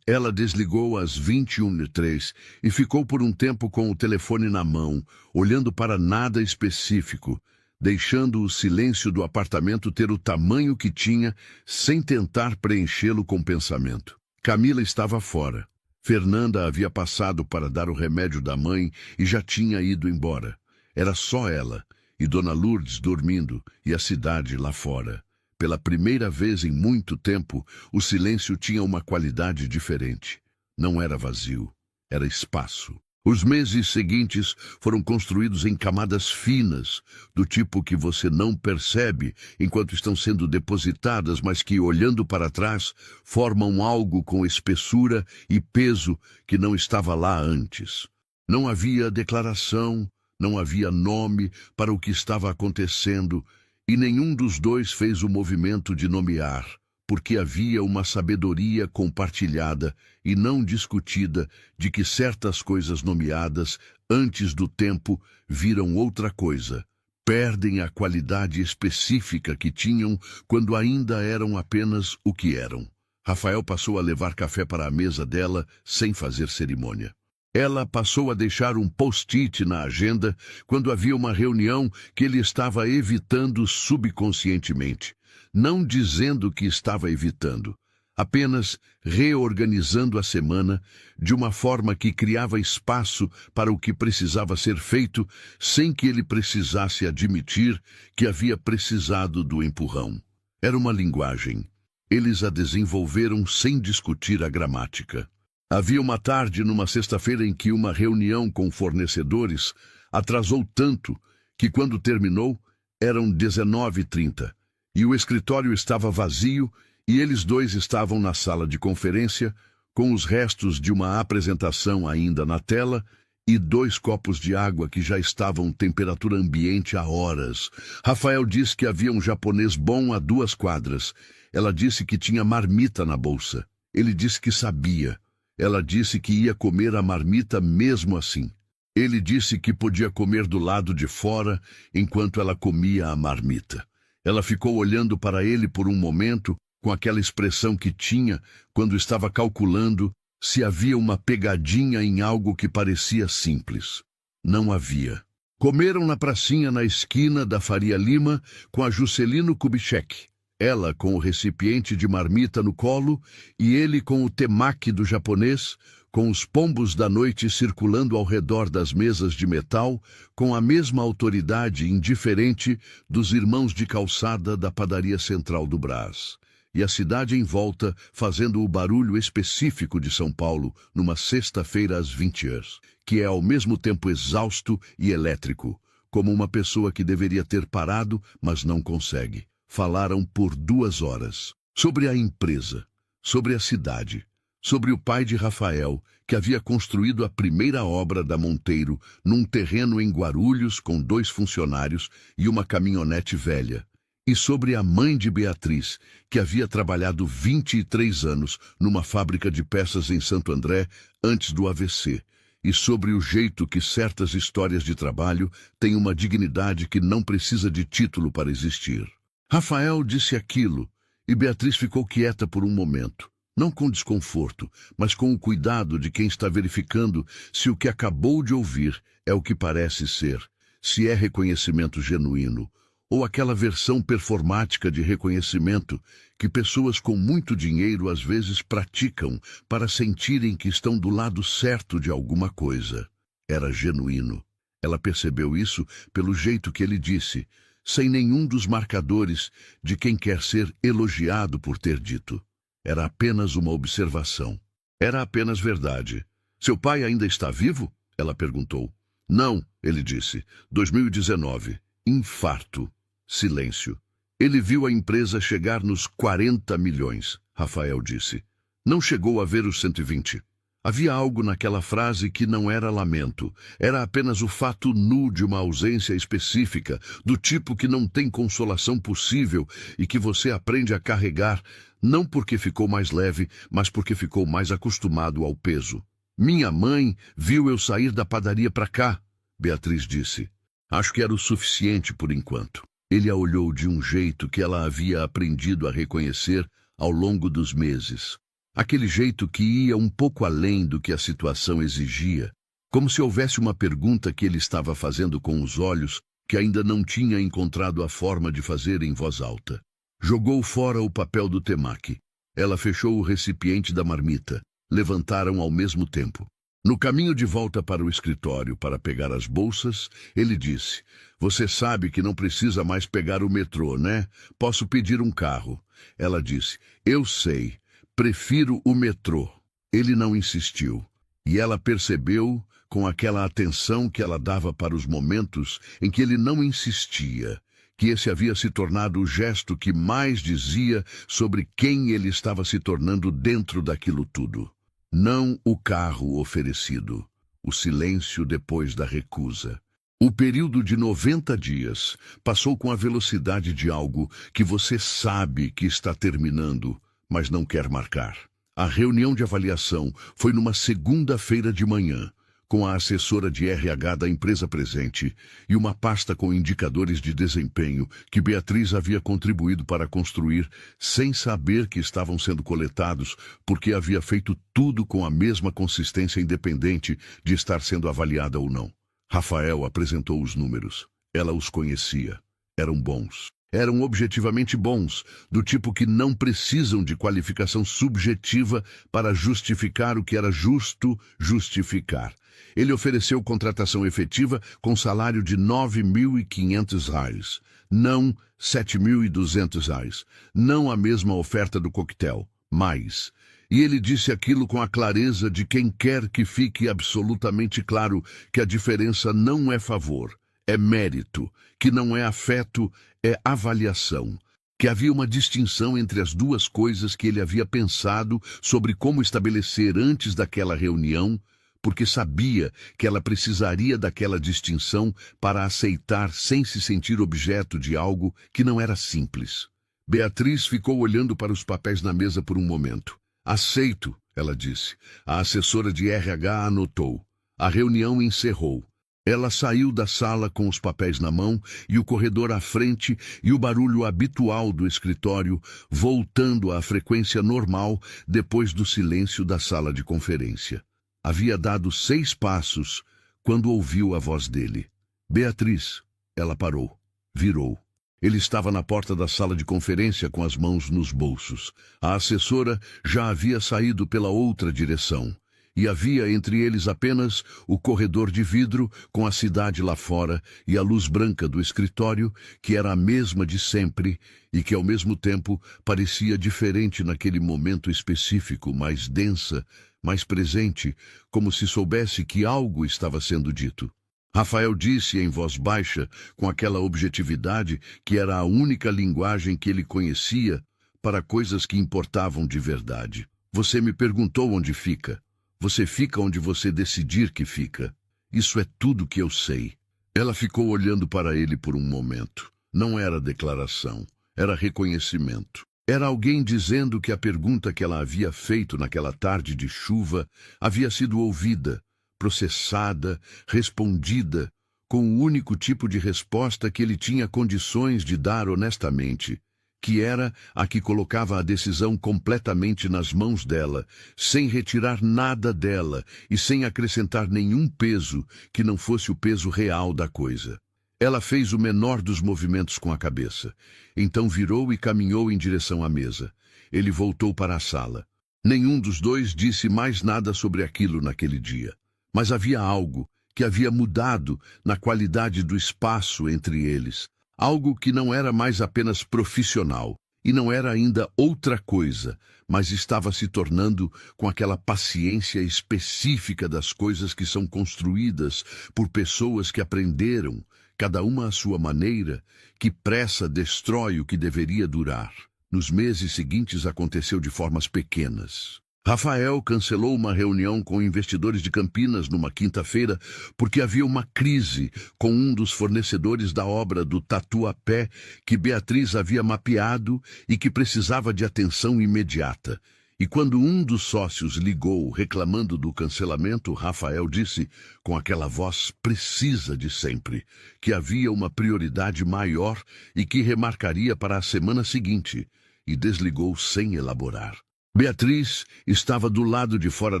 Ela desligou às 21h03 e ficou por um tempo com o telefone na mão, olhando para nada específico, deixando o silêncio do apartamento ter o tamanho que tinha, sem tentar preenchê-lo com pensamento. Camila estava fora. Fernanda havia passado para dar o remédio da mãe e já tinha ido embora. Era só ela, e Dona Lourdes dormindo, e a cidade lá fora. Pela primeira vez em muito tempo, o silêncio tinha uma qualidade diferente. Não era vazio, era espaço. Os meses seguintes foram construídos em camadas finas, do tipo que você não percebe enquanto estão sendo depositadas, mas que, olhando para trás, formam algo com espessura e peso que não estava lá antes. Não havia declaração, não havia nome para o que estava acontecendo, e nenhum dos dois fez o movimento de nomear, porque havia uma sabedoria compartilhada e não discutida de que certas coisas nomeadas antes do tempo viram outra coisa, perdem a qualidade específica que tinham quando ainda eram apenas o que eram. Rafael passou a levar café para a mesa dela sem fazer cerimônia. Ela passou a deixar um post-it na agenda quando havia uma reunião que ele estava evitando subconscientemente, não dizendo que estava evitando, apenas reorganizando a semana de uma forma que criava espaço para o que precisava ser feito sem que ele precisasse admitir que havia precisado do empurrão. Era uma linguagem. Eles a desenvolveram sem discutir a gramática. Havia uma tarde numa sexta-feira em que uma reunião com fornecedores atrasou tanto que, quando terminou, eram 19h30 e o escritório estava vazio e eles dois estavam na sala de conferência com os restos de uma apresentação ainda na tela e 2 copos de água que já estavam temperatura ambiente há horas. Rafael disse que havia um japonês bom a 2 quadras. Ela disse que tinha marmita na bolsa. Ele disse que sabia. Ela disse que ia comer a marmita mesmo assim. Ele disse que podia comer do lado de fora enquanto ela comia a marmita. Ela ficou olhando para ele por um momento, com aquela expressão que tinha quando estava calculando se havia uma pegadinha em algo que parecia simples. Não havia. Comeram na pracinha na esquina da Faria Lima com a Juscelino Kubitschek. Ela com o recipiente de marmita no colo e ele com o temaki do japonês, com os pombos da noite circulando ao redor das mesas de metal, com a mesma autoridade indiferente dos irmãos de calçada da padaria central do Brás. E a cidade em volta fazendo o barulho específico de São Paulo numa sexta-feira às 20h, que é ao mesmo tempo exausto e elétrico, como uma pessoa que deveria ter parado, mas não consegue. Falaram por 2 horas sobre a empresa, sobre a cidade, sobre o pai de Rafael, que havia construído a primeira obra da Monteiro num terreno em Guarulhos com 2 funcionários e uma caminhonete velha, e sobre a mãe de Beatriz, que havia trabalhado 23 anos numa fábrica de peças em Santo André antes do AVC, e sobre o jeito que certas histórias de trabalho têm uma dignidade que não precisa de título para existir. Rafael disse aquilo, e Beatriz ficou quieta por um momento, não com desconforto, mas com o cuidado de quem está verificando se o que acabou de ouvir é o que parece ser, se é reconhecimento genuíno, ou aquela versão performática de reconhecimento que pessoas com muito dinheiro às vezes praticam para sentirem que estão do lado certo de alguma coisa. Era genuíno. Ela percebeu isso pelo jeito que ele disse, sem nenhum dos marcadores de quem quer ser elogiado por ter dito. Era apenas uma observação. Era apenas verdade. Seu pai ainda está vivo? Ela perguntou. Não, ele disse. 2019. Infarto. Silêncio. Ele viu a empresa chegar nos 40 milhões, Rafael disse. Não chegou a ver os 120. Havia algo naquela frase que não era lamento. Era apenas o fato nu de uma ausência específica, do tipo que não tem consolação possível e que você aprende a carregar, não porque ficou mais leve, mas porque ficou mais acostumado ao peso. Minha mãe viu eu sair da padaria para cá, Beatriz disse. Acho que era o suficiente por enquanto. Ele a olhou de um jeito que ela havia aprendido a reconhecer ao longo dos meses. Aquele jeito que ia um pouco além do que a situação exigia, como se houvesse uma pergunta que ele estava fazendo com os olhos que ainda não tinha encontrado a forma de fazer em voz alta. Jogou fora o papel do temaki. Ela fechou o recipiente da marmita. Levantaram ao mesmo tempo. No caminho de volta para o escritório para pegar as bolsas, ele disse: "Você sabe que não precisa mais pegar o metrô, né? Posso pedir um carro." Ela disse: "Eu sei. Prefiro o metrô." Ele não insistiu, e ela percebeu, com aquela atenção que ela dava para os momentos em que ele não insistia, que esse havia se tornado o gesto que mais dizia sobre quem ele estava se tornando dentro daquilo tudo. Não o carro oferecido, o silêncio depois da recusa. O período de 90 dias passou com a velocidade de algo que você sabe que está terminando, mas não quer marcar. A reunião de avaliação foi numa segunda-feira de manhã, com a assessora de RH da empresa presente e uma pasta com indicadores de desempenho que Beatriz havia contribuído para construir sem saber que estavam sendo coletados, porque havia feito tudo com a mesma consistência independente de estar sendo avaliada ou não. Rafael apresentou os números. Ela os conhecia. Eram bons. Eram objetivamente bons, do tipo que não precisam de qualificação subjetiva para justificar o que era justo justificar. Ele ofereceu contratação efetiva com salário de R$ 9.500, não R$ 7.200, não a mesma oferta do coquetel, mais. E ele disse aquilo com a clareza de quem quer que fique absolutamente claro que a diferença não é favor, é mérito, que não é afeto, é avaliação, que havia uma distinção entre as duas coisas que ele havia pensado sobre como estabelecer antes daquela reunião, porque sabia que ela precisaria daquela distinção para aceitar sem se sentir objeto de algo que não era simples. Beatriz ficou olhando para os papéis na mesa por um momento. "Aceito", ela disse. A assessora de RH anotou. A reunião encerrou. Ela saiu da sala com os papéis na mão e o corredor à frente e o barulho habitual do escritório voltando à frequência normal depois do silêncio da sala de conferência. Havia dado 6 passos quando ouviu a voz dele. "Beatriz." Ela parou. Virou. Ele estava na porta da sala de conferência com as mãos nos bolsos. A assessora já havia saído pela outra direção. E havia entre eles apenas o corredor de vidro com a cidade lá fora e a luz branca do escritório, que era a mesma de sempre e que ao mesmo tempo parecia diferente naquele momento específico, mais densa, mais presente, como se soubesse que algo estava sendo dito. Rafael disse em voz baixa, com aquela objetividade que era a única linguagem que ele conhecia para coisas que importavam de verdade: "Você me perguntou onde fica. Você fica onde você decidir que fica. Isso é tudo que eu sei." Ela ficou olhando para ele por um momento. Não era declaração, era reconhecimento. Era alguém dizendo que a pergunta que ela havia feito naquela tarde de chuva havia sido ouvida, processada, respondida, com o único tipo de resposta que ele tinha condições de dar honestamente, que era a que colocava a decisão completamente nas mãos dela, sem retirar nada dela e sem acrescentar nenhum peso que não fosse o peso real da coisa. Ela fez o menor dos movimentos com a cabeça. Então virou e caminhou em direção à mesa. Ele voltou para a sala. Nenhum dos dois disse mais nada sobre aquilo naquele dia. Mas havia algo que havia mudado na qualidade do espaço entre eles. Algo que não era mais apenas profissional, e não era ainda outra coisa, mas estava se tornando com aquela paciência específica das coisas que são construídas por pessoas que aprenderam, cada uma à sua maneira, que pressa destrói o que deveria durar. Nos meses seguintes aconteceu de formas pequenas. Rafael cancelou uma reunião com investidores de Campinas numa quinta-feira porque havia uma crise com um dos fornecedores da obra do Tatuapé que Beatriz havia mapeado e que precisava de atenção imediata. E quando um dos sócios ligou reclamando do cancelamento, Rafael disse, com aquela voz precisa de sempre, que havia uma prioridade maior e que remarcaria para a semana seguinte, e desligou sem elaborar. Beatriz estava do lado de fora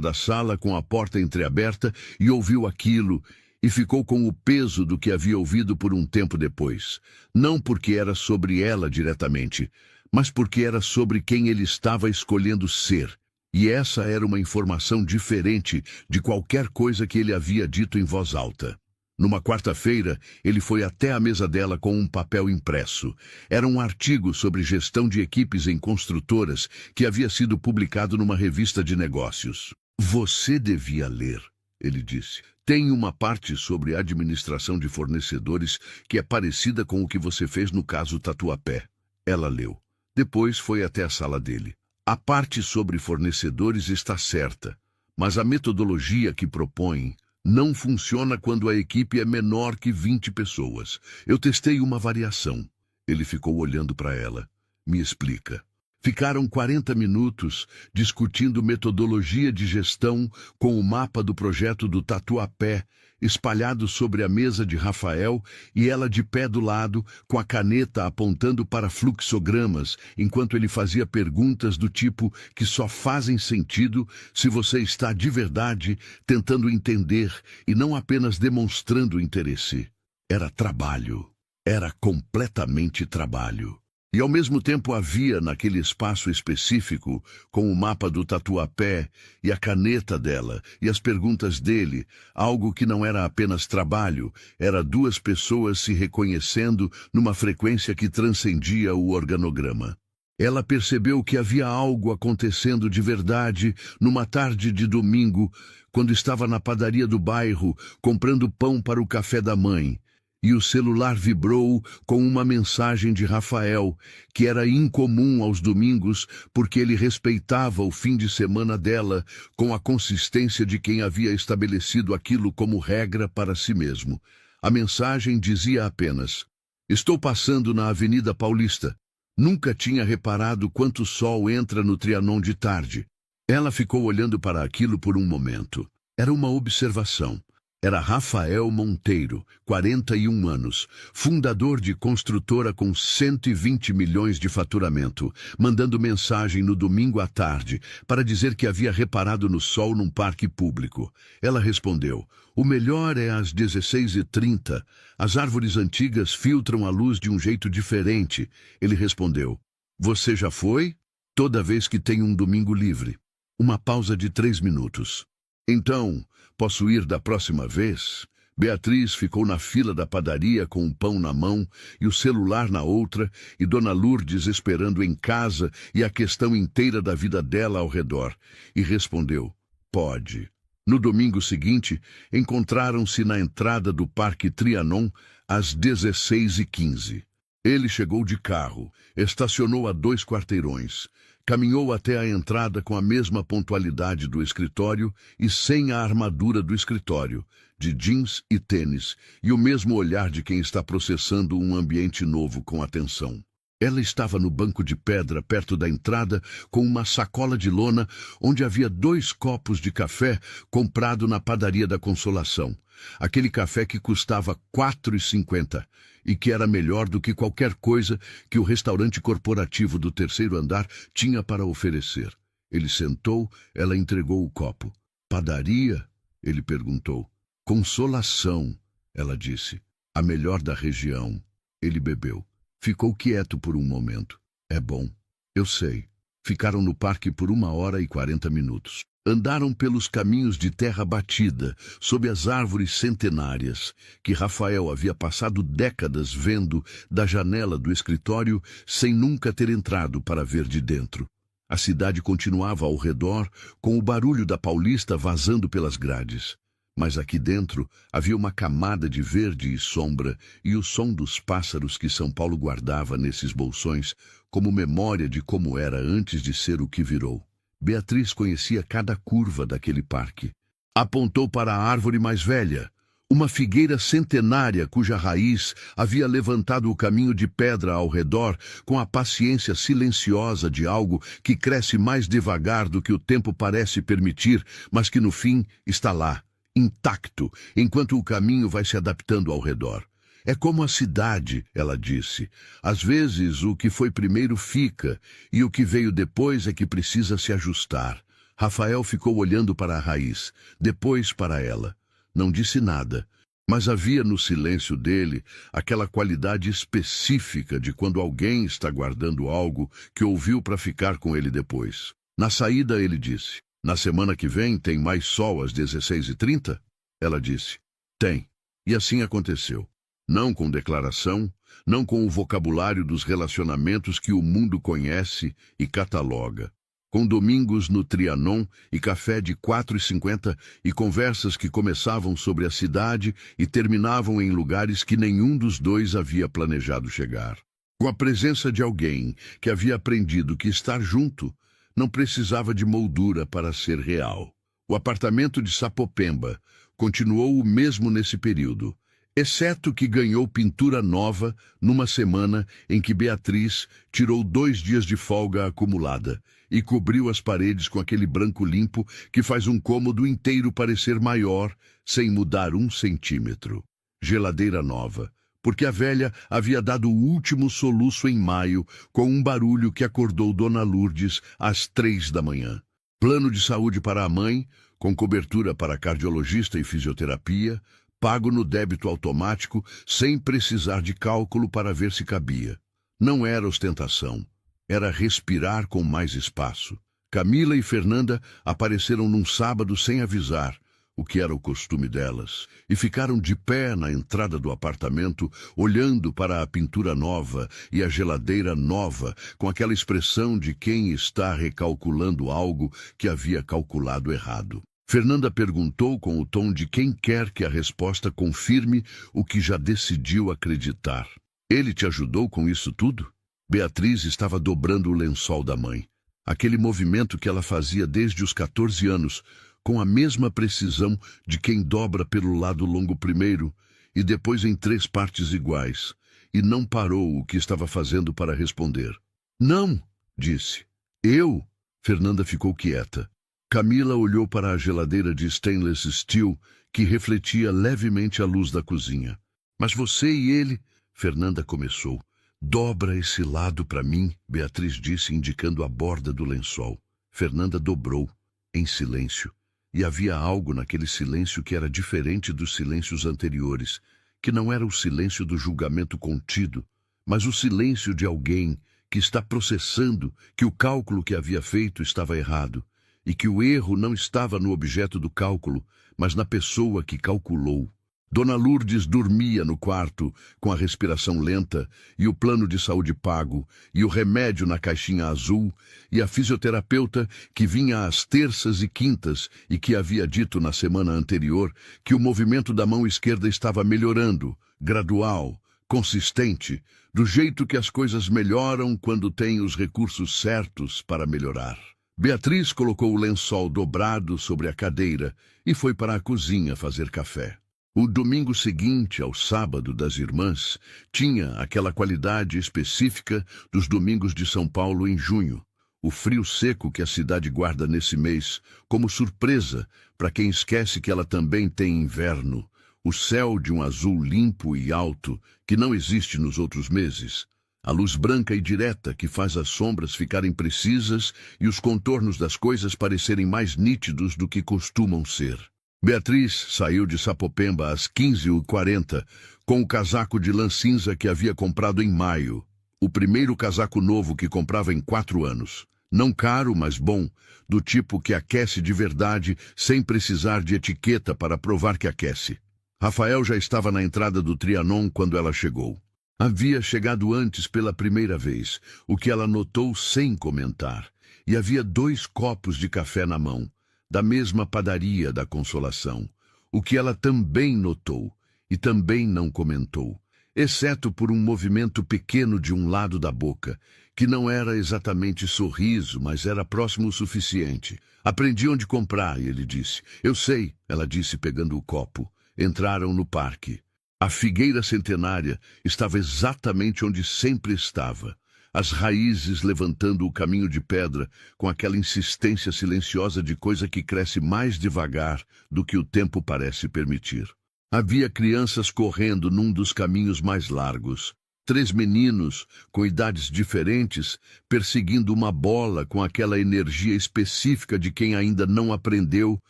da sala com a porta entreaberta e ouviu aquilo e ficou com o peso do que havia ouvido por um tempo depois. Não porque era sobre ela diretamente, mas porque era sobre quem ele estava escolhendo ser. E essa era uma informação diferente de qualquer coisa que ele havia dito em voz alta. Numa quarta-feira, ele foi até a mesa dela com um papel impresso. Era um artigo sobre gestão de equipes em construtoras que havia sido publicado numa revista de negócios. Você devia ler, ele disse. Tem uma parte sobre administração de fornecedores que é parecida com o que você fez no caso Tatuapé. Ela leu. Depois foi até a sala dele. A parte sobre fornecedores está certa, mas a metodologia que propõe não funciona quando a equipe é menor que 20 pessoas. Eu testei uma variação. Ele ficou olhando para ela. Me explica. Ficaram 40 minutos discutindo metodologia de gestão com o mapa do projeto do Tatuapé, espalhado sobre a mesa de Rafael e ela de pé do lado, com a caneta apontando para fluxogramas, enquanto ele fazia perguntas do tipo que só fazem sentido se você está de verdade tentando entender e não apenas demonstrando interesse. Era trabalho. Era completamente trabalho. E ao mesmo tempo havia naquele espaço específico, com o mapa do Tatuapé e a caneta dela e as perguntas dele, algo que não era apenas trabalho, era duas pessoas se reconhecendo numa frequência que transcendia o organograma. Ela percebeu que havia algo acontecendo de verdade numa tarde de domingo, quando estava na padaria do bairro comprando pão para o café da mãe. E o celular vibrou com uma mensagem de Rafael, que era incomum aos domingos porque ele respeitava o fim de semana dela com a consistência de quem havia estabelecido aquilo como regra para si mesmo. A mensagem dizia apenas: estou passando na Avenida Paulista. Nunca tinha reparado quanto sol entra no Trianon de tarde. Ela ficou olhando para aquilo por um momento. Era uma observação. Era Rafael Monteiro, 41 anos, fundador de construtora com 120 milhões de faturamento, mandando mensagem no domingo à tarde para dizer que havia reparado no sol num parque público. Ela respondeu: o melhor é às 16h30. As árvores antigas filtram a luz de um jeito diferente. Ele respondeu: você já foi? Toda vez que tem um domingo livre. Uma pausa de 3 minutos. Então, posso ir da próxima vez? Beatriz ficou na fila da padaria com o pão na mão e o celular na outra, e Dona Lourdes esperando em casa e a questão inteira da vida dela ao redor. E respondeu: pode. No domingo seguinte, encontraram-se na entrada do Parque Trianon às 16h15. Ele chegou de carro, estacionou a 2 quarteirões. Caminhou até a entrada com a mesma pontualidade do escritório e sem a armadura do escritório, de jeans e tênis, e o mesmo olhar de quem está processando um ambiente novo com atenção. Ela estava no banco de pedra perto da entrada com uma sacola de lona onde havia 2 copos de café comprado na padaria da Consolação. Aquele café que custava R$ 4,50 e que era melhor do que qualquer coisa que o restaurante corporativo do 3º andar tinha para oferecer. Ele sentou, ela entregou o copo. Padaria? Ele perguntou. Consolação, ela disse. A melhor da região. Ele bebeu. Ficou quieto por um momento. É bom. Eu sei. Ficaram no parque por 1h40 minutos. Andaram pelos caminhos de terra batida, sob as árvores centenárias, que Rafael havia passado décadas vendo da janela do escritório sem nunca ter entrado para ver de dentro. A cidade continuava ao redor, com o barulho da Paulista vazando pelas grades. Mas aqui dentro havia uma camada de verde e sombra e o som dos pássaros que São Paulo guardava nesses bolsões como memória de como era antes de ser o que virou. Beatriz conhecia cada curva daquele parque. Apontou para a árvore mais velha, uma figueira centenária cuja raiz havia levantado o caminho de pedra ao redor com a paciência silenciosa de algo que cresce mais devagar do que o tempo parece permitir, mas que no fim está lá, intacto, enquanto o caminho vai se adaptando ao redor. É como a cidade, ela disse. Às vezes o que foi primeiro fica, e o que veio depois é que precisa se ajustar. Rafael ficou olhando para a raiz, depois para ela. Não disse nada, mas havia no silêncio dele aquela qualidade específica de quando alguém está guardando algo que ouviu para ficar com ele depois. Na saída ele disse: "Na semana que vem tem mais sol às 16h30? Ela disse: "Tem." E assim aconteceu. Não com declaração, não com o vocabulário dos relacionamentos que o mundo conhece e cataloga. Com domingos no Trianon e café de 4,50 e conversas que começavam sobre a cidade e terminavam em lugares que nenhum dos dois havia planejado chegar. Com a presença de alguém que havia aprendido que estar junto não precisava de moldura para ser real. O apartamento de Sapopemba continuou o mesmo nesse período, exceto que ganhou pintura nova numa semana em que Beatriz tirou 2 dias de folga acumulada e cobriu as paredes com aquele branco limpo que faz um cômodo inteiro parecer maior sem mudar 1 centímetro. Geladeira nova, porque a velha havia dado o último soluço em maio com um barulho que acordou Dona Lourdes às 3 da manhã. Plano de saúde para a mãe, com cobertura para cardiologista e fisioterapia, pago no débito automático, sem precisar de cálculo para ver se cabia. Não era ostentação, era respirar com mais espaço. Camila e Fernanda apareceram num sábado sem avisar, o que era o costume delas, e ficaram de pé na entrada do apartamento, olhando para a pintura nova e a geladeira nova, com aquela expressão de quem está recalculando algo que havia calculado errado. Fernanda perguntou com o tom de quem quer que a resposta confirme o que já decidiu acreditar. "Ele te ajudou com isso tudo?" Beatriz estava dobrando o lençol da mãe. Aquele movimento que ela fazia desde os 14 anos, com a mesma precisão de quem dobra pelo lado longo primeiro e depois em 3 partes iguais, e não parou o que estava fazendo para responder. "Não", disse. "Eu?" Fernanda ficou quieta. Camila olhou para a geladeira de stainless steel que refletia levemente a luz da cozinha. "Mas você e ele..." Fernanda começou. "Dobra esse lado para mim", Beatriz disse, indicando a borda do lençol. Fernanda dobrou, em silêncio. E havia algo naquele silêncio que era diferente dos silêncios anteriores, que não era o silêncio do julgamento contido, mas o silêncio de alguém que está processando que o cálculo que havia feito estava errado, e que o erro não estava no objeto do cálculo, mas na pessoa que calculou. Dona Lourdes dormia no quarto, com a respiração lenta, e o plano de saúde pago, e o remédio na caixinha azul, e a fisioterapeuta que vinha às terças e quintas e que havia dito na semana anterior que o movimento da mão esquerda estava melhorando, gradual, consistente, do jeito que as coisas melhoram quando tem os recursos certos para melhorar. Beatriz colocou o lençol dobrado sobre a cadeira e foi para a cozinha fazer café. O domingo seguinte ao sábado das irmãs tinha aquela qualidade específica dos domingos de São Paulo em junho. O frio seco que a cidade guarda nesse mês, como surpresa para quem esquece que ela também tem inverno. O céu de um azul limpo e alto que não existe nos outros meses. A luz branca e direta que faz as sombras ficarem precisas e os contornos das coisas parecerem mais nítidos do que costumam ser. Beatriz saiu de Sapopemba às 15h40 com o casaco de lã cinza que havia comprado em maio. O primeiro casaco novo que comprava em 4 anos. Não caro, mas bom, do tipo que aquece de verdade sem precisar de etiqueta para provar que aquece. Rafael já estava na entrada do Trianon quando ela chegou. Havia chegado antes pela primeira vez, o que ela notou sem comentar, e havia 2 copos de café na mão, da mesma padaria da Consolação, o que ela também notou e também não comentou, exceto por um movimento pequeno de um lado da boca, que não era exatamente sorriso, mas era próximo o suficiente. Aprendi onde comprar, ele disse. Eu sei, ela disse pegando o copo. Entraram no parque. A figueira centenária estava exatamente onde sempre estava. As raízes levantando o caminho de pedra com aquela insistência silenciosa de coisa que cresce mais devagar do que o tempo parece permitir. Havia crianças correndo num dos caminhos mais largos. 3 meninos, com idades diferentes, perseguindo uma bola com aquela energia específica de quem ainda não aprendeu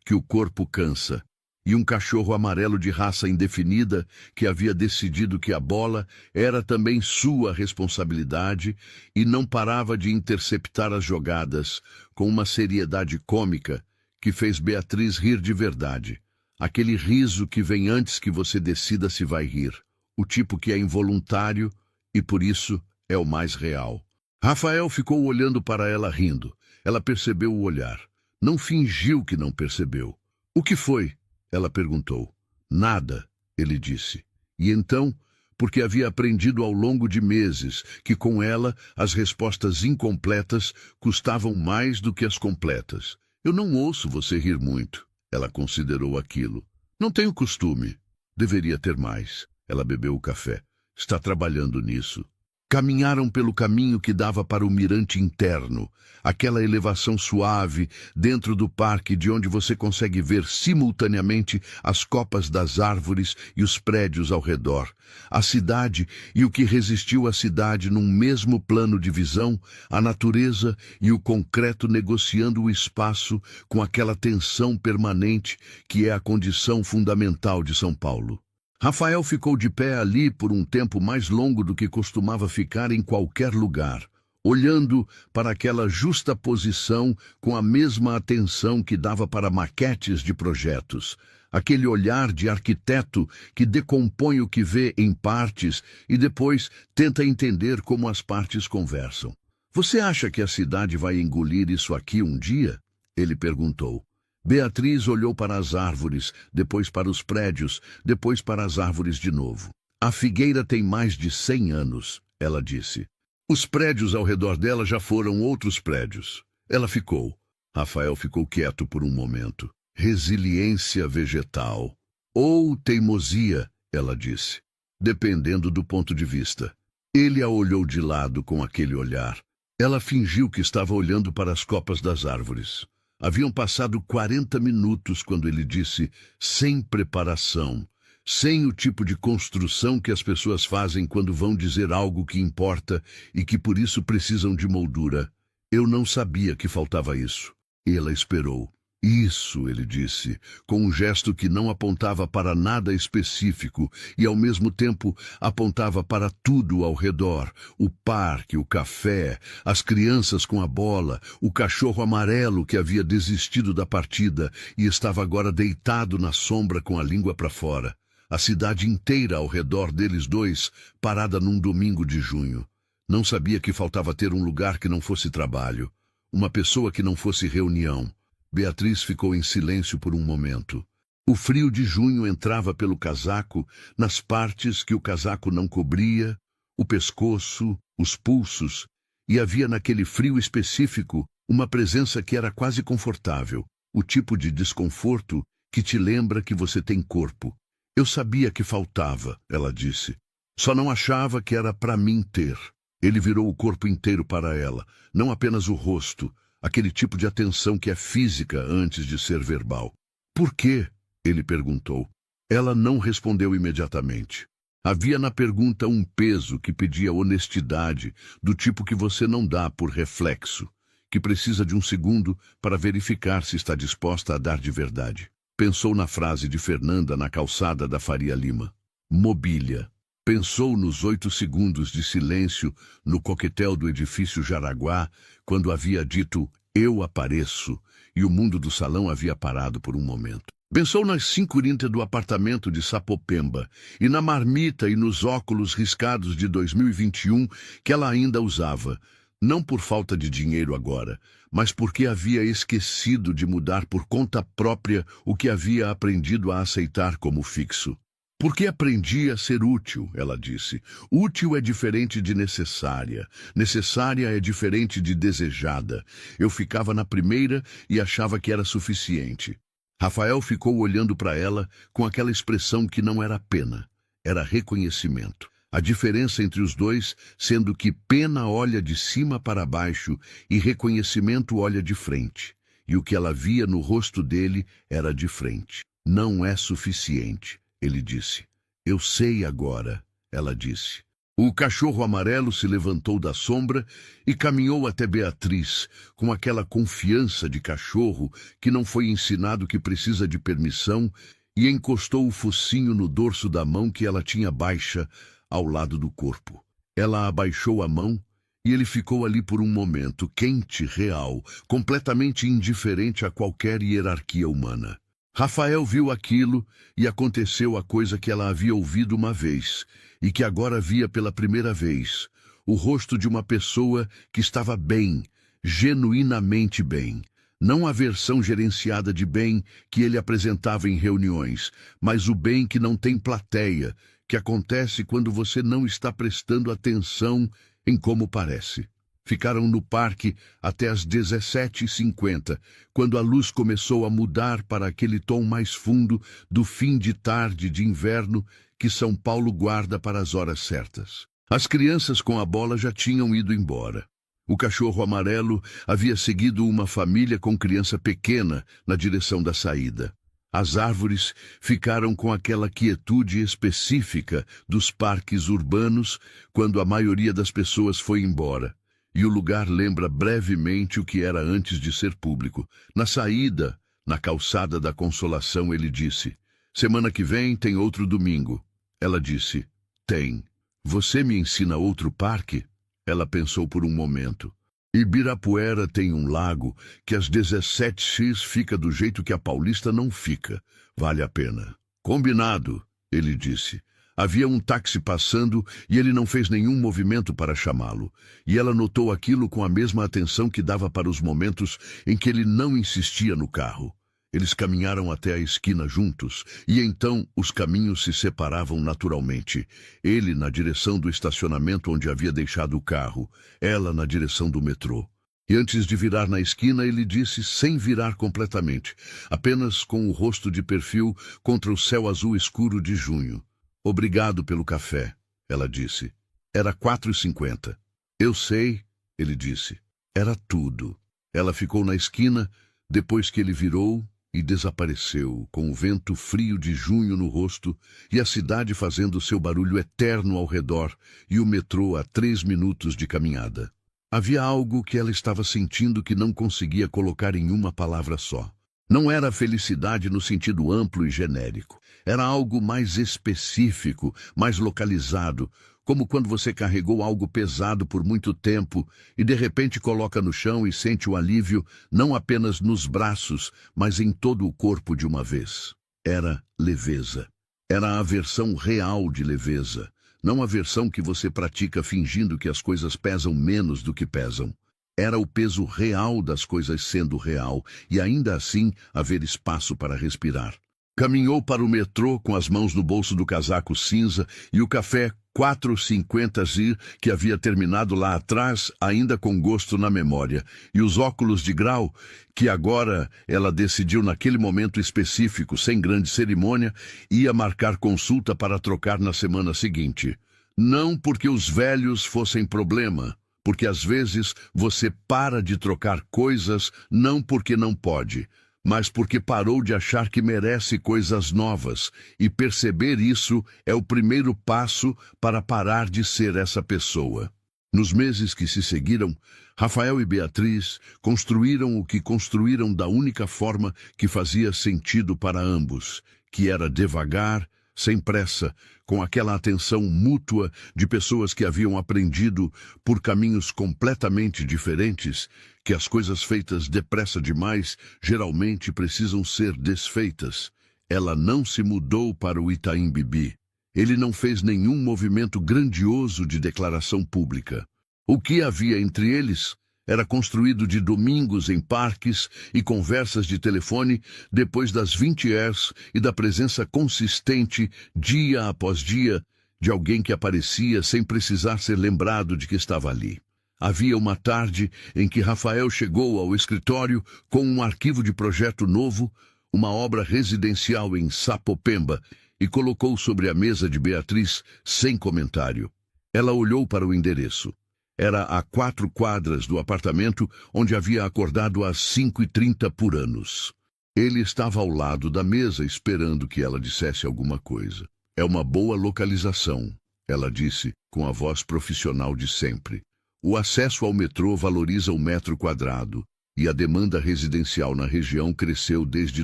que o corpo cansa. E um cachorro amarelo de raça indefinida que havia decidido que a bola era também sua responsabilidade e não parava de interceptar as jogadas com uma seriedade cômica que fez Beatriz rir de verdade. Aquele riso que vem antes que você decida se vai rir. O tipo que é involuntário e, por isso, é o mais real. Rafael ficou olhando para ela rindo. Ela percebeu o olhar. Não fingiu que não percebeu. O que foi? Ela perguntou. Nada, ele disse. E então, porque havia aprendido ao longo de meses que com ela as respostas incompletas custavam mais do que as completas. Eu não ouço você rir muito. Ela considerou aquilo. Não tenho costume. Deveria ter mais. Ela bebeu o café. Está trabalhando nisso. Caminharam pelo caminho que dava para o mirante interno, aquela elevação suave dentro do parque de onde você consegue ver simultaneamente as copas das árvores e os prédios ao redor, a cidade e o que resistiu à cidade num mesmo plano de visão, a natureza e o concreto negociando o espaço com aquela tensão permanente que é a condição fundamental de São Paulo. Rafael ficou de pé ali por um tempo mais longo do que costumava ficar em qualquer lugar, olhando para aquela justa posição com a mesma atenção que dava para maquetes de projetos, aquele olhar de arquiteto que decompõe o que vê em partes e depois tenta entender como as partes conversam. Você acha que a cidade vai engolir isso aqui um dia? Ele perguntou. Beatriz olhou para as árvores, depois para os prédios, depois para as árvores de novo. A figueira tem mais de 100 anos, ela disse. Os prédios ao redor dela já foram outros prédios. Ela ficou. Rafael ficou quieto por um momento. Resiliência vegetal. Ou teimosia, ela disse, dependendo do ponto de vista. Ele a olhou de lado com aquele olhar. Ela fingiu que estava olhando para as copas das árvores. Haviam passado 40 minutos quando ele disse, sem preparação, sem o tipo de construção que as pessoas fazem quando vão dizer algo que importa e que por isso precisam de moldura. Eu não sabia que faltava isso. Ela esperou. Isso, ele disse, com um gesto que não apontava para nada específico e, ao mesmo tempo, apontava para tudo ao redor. O parque, o café, as crianças com a bola, o cachorro amarelo que havia desistido da partida e estava agora deitado na sombra com a língua para fora. A cidade inteira ao redor deles dois, parada num domingo de junho. Não sabia que faltava ter um lugar que não fosse trabalho, uma pessoa que não fosse reunião. Beatriz ficou em silêncio por um momento. O frio de junho entrava pelo casaco, nas partes que o casaco não cobria, o pescoço, os pulsos, e havia naquele frio específico uma presença que era quase confortável, o tipo de desconforto que te lembra que você tem corpo. Eu sabia que faltava, ela disse. Só não achava que era para mim ter. Ele virou o corpo inteiro para ela, não apenas o rosto, aquele tipo de atenção que é física antes de ser verbal. Por quê? Ele perguntou. Ela não respondeu imediatamente. Havia na pergunta um peso que pedia honestidade, do tipo que você não dá por reflexo, que precisa de um segundo para verificar se está disposta a dar de verdade. Pensou na frase de Fernanda na calçada da Faria Lima. Mobília. Pensou nos 8 segundos de silêncio no coquetel do edifício Jaraguá, quando havia dito, eu apareço, e o mundo do salão havia parado por um momento. Pensou nas 5h30 do apartamento de Sapopemba, e na marmita e nos óculos riscados de 2021 que ela ainda usava, não por falta de dinheiro agora, mas porque havia esquecido de mudar por conta própria o que havia aprendido a aceitar como fixo. Porque aprendi a ser útil, ela disse. Útil é diferente de necessária. Necessária é diferente de desejada. Eu ficava na primeira e achava que era suficiente. Rafael ficou olhando para ela com aquela expressão que não era pena, era reconhecimento. A diferença entre os dois sendo que pena olha de cima para baixo e reconhecimento olha de frente. E o que ela via no rosto dele era de frente. Não é suficiente, ele disse. Eu sei agora, ela disse. O cachorro amarelo se levantou da sombra e caminhou até Beatriz, com aquela confiança de cachorro que não foi ensinado que precisa de permissão, e encostou o focinho no dorso da mão que ela tinha baixa ao lado do corpo. Ela abaixou a mão e ele ficou ali por um momento, quente, real, completamente indiferente a qualquer hierarquia humana. Rafael viu aquilo e aconteceu a coisa que ela havia ouvido uma vez e que agora via pela primeira vez. O rosto de uma pessoa que estava bem, genuinamente bem. Não a versão gerenciada de bem que ele apresentava em reuniões, mas o bem que não tem plateia, que acontece quando você não está prestando atenção em como parece. Ficaram no parque até às 17h50, quando a luz começou a mudar para aquele tom mais fundo do fim de tarde de inverno que São Paulo guarda para as horas certas. As crianças com a bola já tinham ido embora. O cachorro amarelo havia seguido uma família com criança pequena na direção da saída. As árvores ficaram com aquela quietude específica dos parques urbanos quando a maioria das pessoas foi embora. E o lugar lembra brevemente o que era antes de ser público. Na saída, na calçada da Consolação, ele disse: "Semana que vem tem outro domingo." Ela disse: "Tem. Você me ensina outro parque?" Ela pensou por um momento. "Ibirapuera tem um lago que às 17h fica do jeito que a Paulista não fica. Vale a pena." "Combinado," ele disse. Havia um táxi passando e ele não fez nenhum movimento para chamá-lo. E ela notou aquilo com a mesma atenção que dava para os momentos em que ele não insistia no carro. Eles caminharam até a esquina juntos, e então os caminhos se separavam naturalmente. Ele na direção do estacionamento onde havia deixado o carro, ela na direção do metrô. E antes de virar na esquina, ele disse, sem virar completamente, apenas com o rosto de perfil contra o céu azul escuro de junho: "Obrigado pelo café," ela disse. Era 4h50. "Eu sei," ele disse. Era tudo. Ela ficou na esquina, depois que ele virou, e desapareceu, com o vento frio de junho no rosto, e a cidade fazendo seu barulho eterno ao redor, e o metrô a 3 minutos de caminhada. Havia algo que ela estava sentindo que não conseguia colocar em uma palavra só. Não era felicidade no sentido amplo e genérico. Era algo mais específico, mais localizado, como quando você carregou algo pesado por muito tempo e de repente coloca no chão e sente o alívio não apenas nos braços, mas em todo o corpo de uma vez. Era leveza. Era a versão real de leveza, não a versão que você pratica fingindo que as coisas pesam menos do que pesam. Era o peso real das coisas sendo real, e ainda assim haver espaço para respirar. Caminhou para o metrô com as mãos no bolso do casaco cinza e o café 4,50 que havia terminado lá atrás, ainda com gosto na memória, e os óculos de grau que agora ela decidiu naquele momento específico, sem grande cerimônia, ia marcar consulta para trocar na semana seguinte. Não porque os velhos fossem problema, porque às vezes você para de trocar coisas não porque não pode, mas porque parou de achar que merece coisas novas, e perceber isso é o primeiro passo para parar de ser essa pessoa. Nos meses que se seguiram, Rafael e Beatriz construíram o que construíram da única forma que fazia sentido para ambos, que era devagar, sem pressa, com aquela atenção mútua de pessoas que haviam aprendido, por caminhos completamente diferentes, que as coisas feitas depressa demais geralmente precisam ser desfeitas. Ela não se mudou para o Itaim Bibi. Ele não fez nenhum movimento grandioso de declaração pública. O que havia entre eles Era construído de domingos em parques e conversas de telefone depois das 20 horas e da presença consistente, dia após dia, de alguém que aparecia sem precisar ser lembrado de que estava ali. Havia uma tarde em que Rafael chegou ao escritório com um arquivo de projeto novo, uma obra residencial em Sapopemba, e colocou sobre a mesa de Beatriz sem comentário. Ela olhou para o endereço. Era a 4 quadras do apartamento onde havia acordado às 5h30 por anos. Ele estava ao lado da mesa esperando que ela dissesse alguma coisa. É uma boa localização, ela disse com a voz profissional de sempre. O acesso ao metrô valoriza o metro quadrado e a demanda residencial na região cresceu desde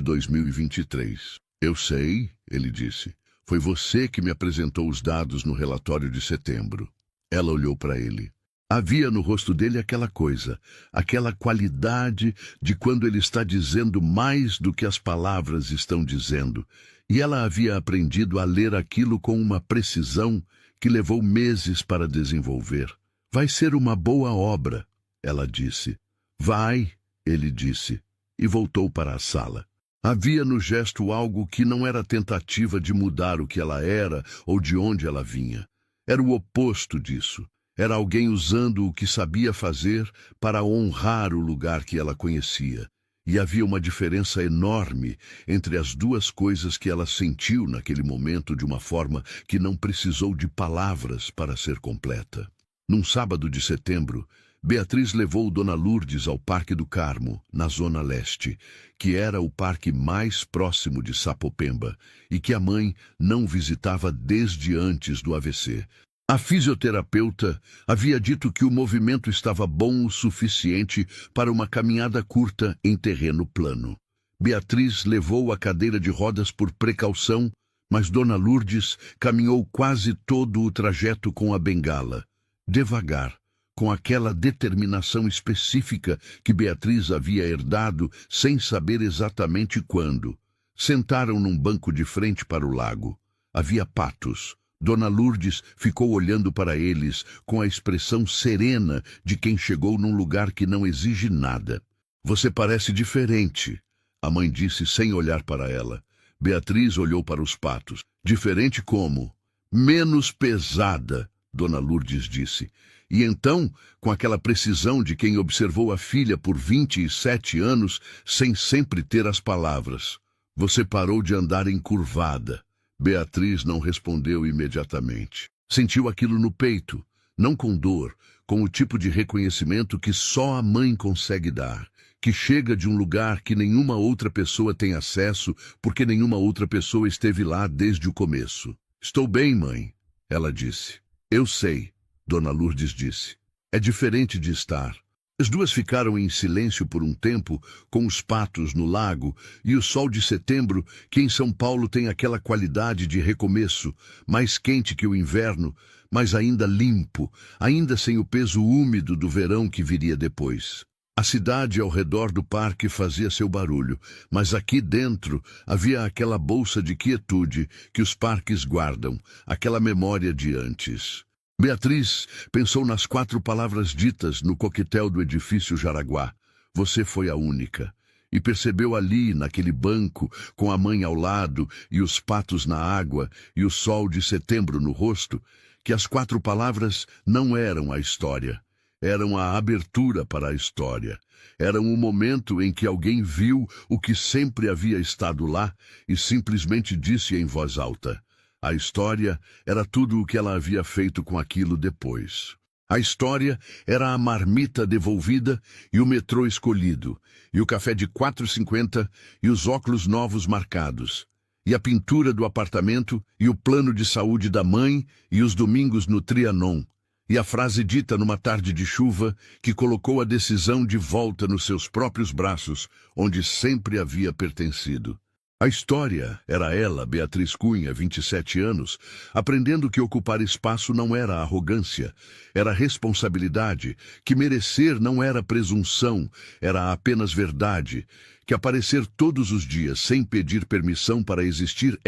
2023. Eu sei, ele disse. Foi você que me apresentou os dados no relatório de setembro. Ela olhou para ele. Havia no rosto dele aquela coisa, aquela qualidade de quando ele está dizendo mais do que as palavras estão dizendo, e ela havia aprendido a ler aquilo com uma precisão que levou meses para desenvolver. Vai ser uma boa obra, ela disse. Vai, ele disse, e voltou para a sala. Havia no gesto algo que não era tentativa de mudar o que ela era ou de onde ela vinha. Era o oposto disso. Era alguém usando o que sabia fazer para honrar o lugar que ela conhecia. E havia uma diferença enorme entre as duas coisas que ela sentiu naquele momento de uma forma que não precisou de palavras para ser completa. Num sábado de setembro, Beatriz levou Dona Lourdes ao Parque do Carmo, na Zona Leste, que era o parque mais próximo de Sapopemba e que a mãe não visitava desde antes do AVC. A fisioterapeuta havia dito que o movimento estava bom o suficiente para uma caminhada curta em terreno plano. Beatriz levou a cadeira de rodas por precaução, mas Dona Lourdes caminhou quase todo o trajeto com a bengala, devagar, com aquela determinação específica que Beatriz havia herdado sem saber exatamente quando. Sentaram num banco de frente para o lago. Havia patos. Dona Lourdes ficou olhando para eles com a expressão serena de quem chegou num lugar que não exige nada. Você parece diferente, a mãe disse sem olhar para ela. Beatriz olhou para os patos. Diferente como? Menos pesada, Dona Lourdes disse. E então, com aquela precisão de quem observou a filha por 27 anos sem sempre ter as palavras. Você parou de andar encurvada. Beatriz não respondeu imediatamente. Sentiu aquilo no peito, não com dor, com o tipo de reconhecimento que só a mãe consegue dar, que chega de um lugar que nenhuma outra pessoa tem acesso porque nenhuma outra pessoa esteve lá desde o começo. Estou bem, mãe, ela disse. Eu sei, Dona Lourdes disse. É diferente de estar. As duas ficaram em silêncio por um tempo, com os patos no lago e o sol de setembro, que em São Paulo tem aquela qualidade de recomeço, mais quente que o inverno, mas ainda limpo, ainda sem o peso úmido do verão que viria depois. A cidade ao redor do parque fazia seu barulho, mas aqui dentro havia aquela bolsa de quietude que os parques guardam, aquela memória de antes. Beatriz pensou nas 4 palavras ditas no coquetel do edifício Jaraguá. Você foi a única. E percebeu ali, naquele banco, com a mãe ao lado e os patos na água e o sol de setembro no rosto, que as 4 palavras não eram a história. Eram a abertura para a história. Eram o momento em que alguém viu o que sempre havia estado lá e simplesmente disse em voz alta. A história era tudo o que ela havia feito com aquilo depois. A história era a marmita devolvida e o metrô escolhido, e o café de 4,50 e os óculos novos marcados, e a pintura do apartamento e o plano de saúde da mãe e os domingos no Trianon, e a frase dita numa tarde de chuva que colocou a decisão de volta nos seus próprios braços, onde sempre havia pertencido. A história era ela, Beatriz Cunha, 27 anos, aprendendo que ocupar espaço não era arrogância, era responsabilidade, que merecer não era presunção, era apenas verdade, que aparecer todos os dias sem pedir permissão para existir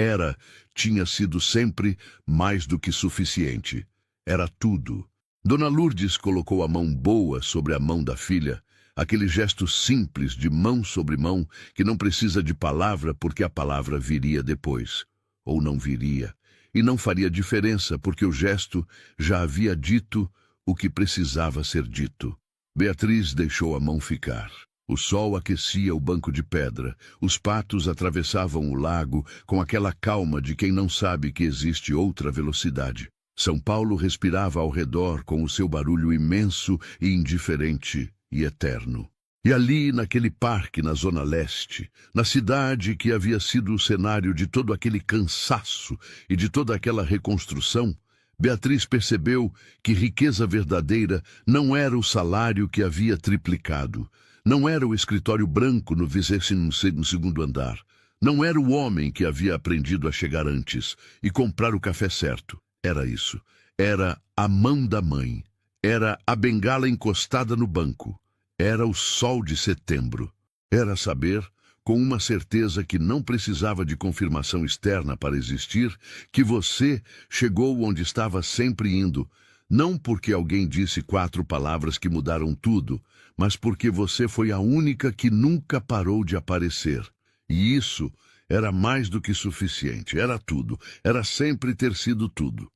tinha sido sempre mais do que suficiente. Era tudo. Dona Lourdes colocou a mão boa sobre a mão da filha, aquele gesto simples de mão sobre mão que não precisa de palavra porque a palavra viria depois, ou não viria, e não faria diferença porque o gesto já havia dito o que precisava ser dito. Beatriz deixou a mão ficar. O sol aquecia o banco de pedra, os patos atravessavam o lago com aquela calma de quem não sabe que existe outra velocidade. São Paulo respirava ao redor com o seu barulho imenso e indiferente e eterno. E ali, naquele parque na Zona Leste, na cidade que havia sido o cenário de todo aquele cansaço e de toda aquela reconstrução, Beatriz percebeu que riqueza verdadeira não era o salário que havia triplicado, não era o escritório branco no 22º andar, não era o homem que havia aprendido a chegar antes e comprar o café certo. Era isso. Era a mão da mãe. Era a bengala encostada no banco. Era o sol de setembro. Era saber, com uma certeza que não precisava de confirmação externa para existir, que você chegou onde estava sempre indo, não porque alguém disse 4 palavras que mudaram tudo, mas porque você foi a única que nunca parou de aparecer. E isso era mais do que suficiente. Era tudo. Era sempre ter sido tudo.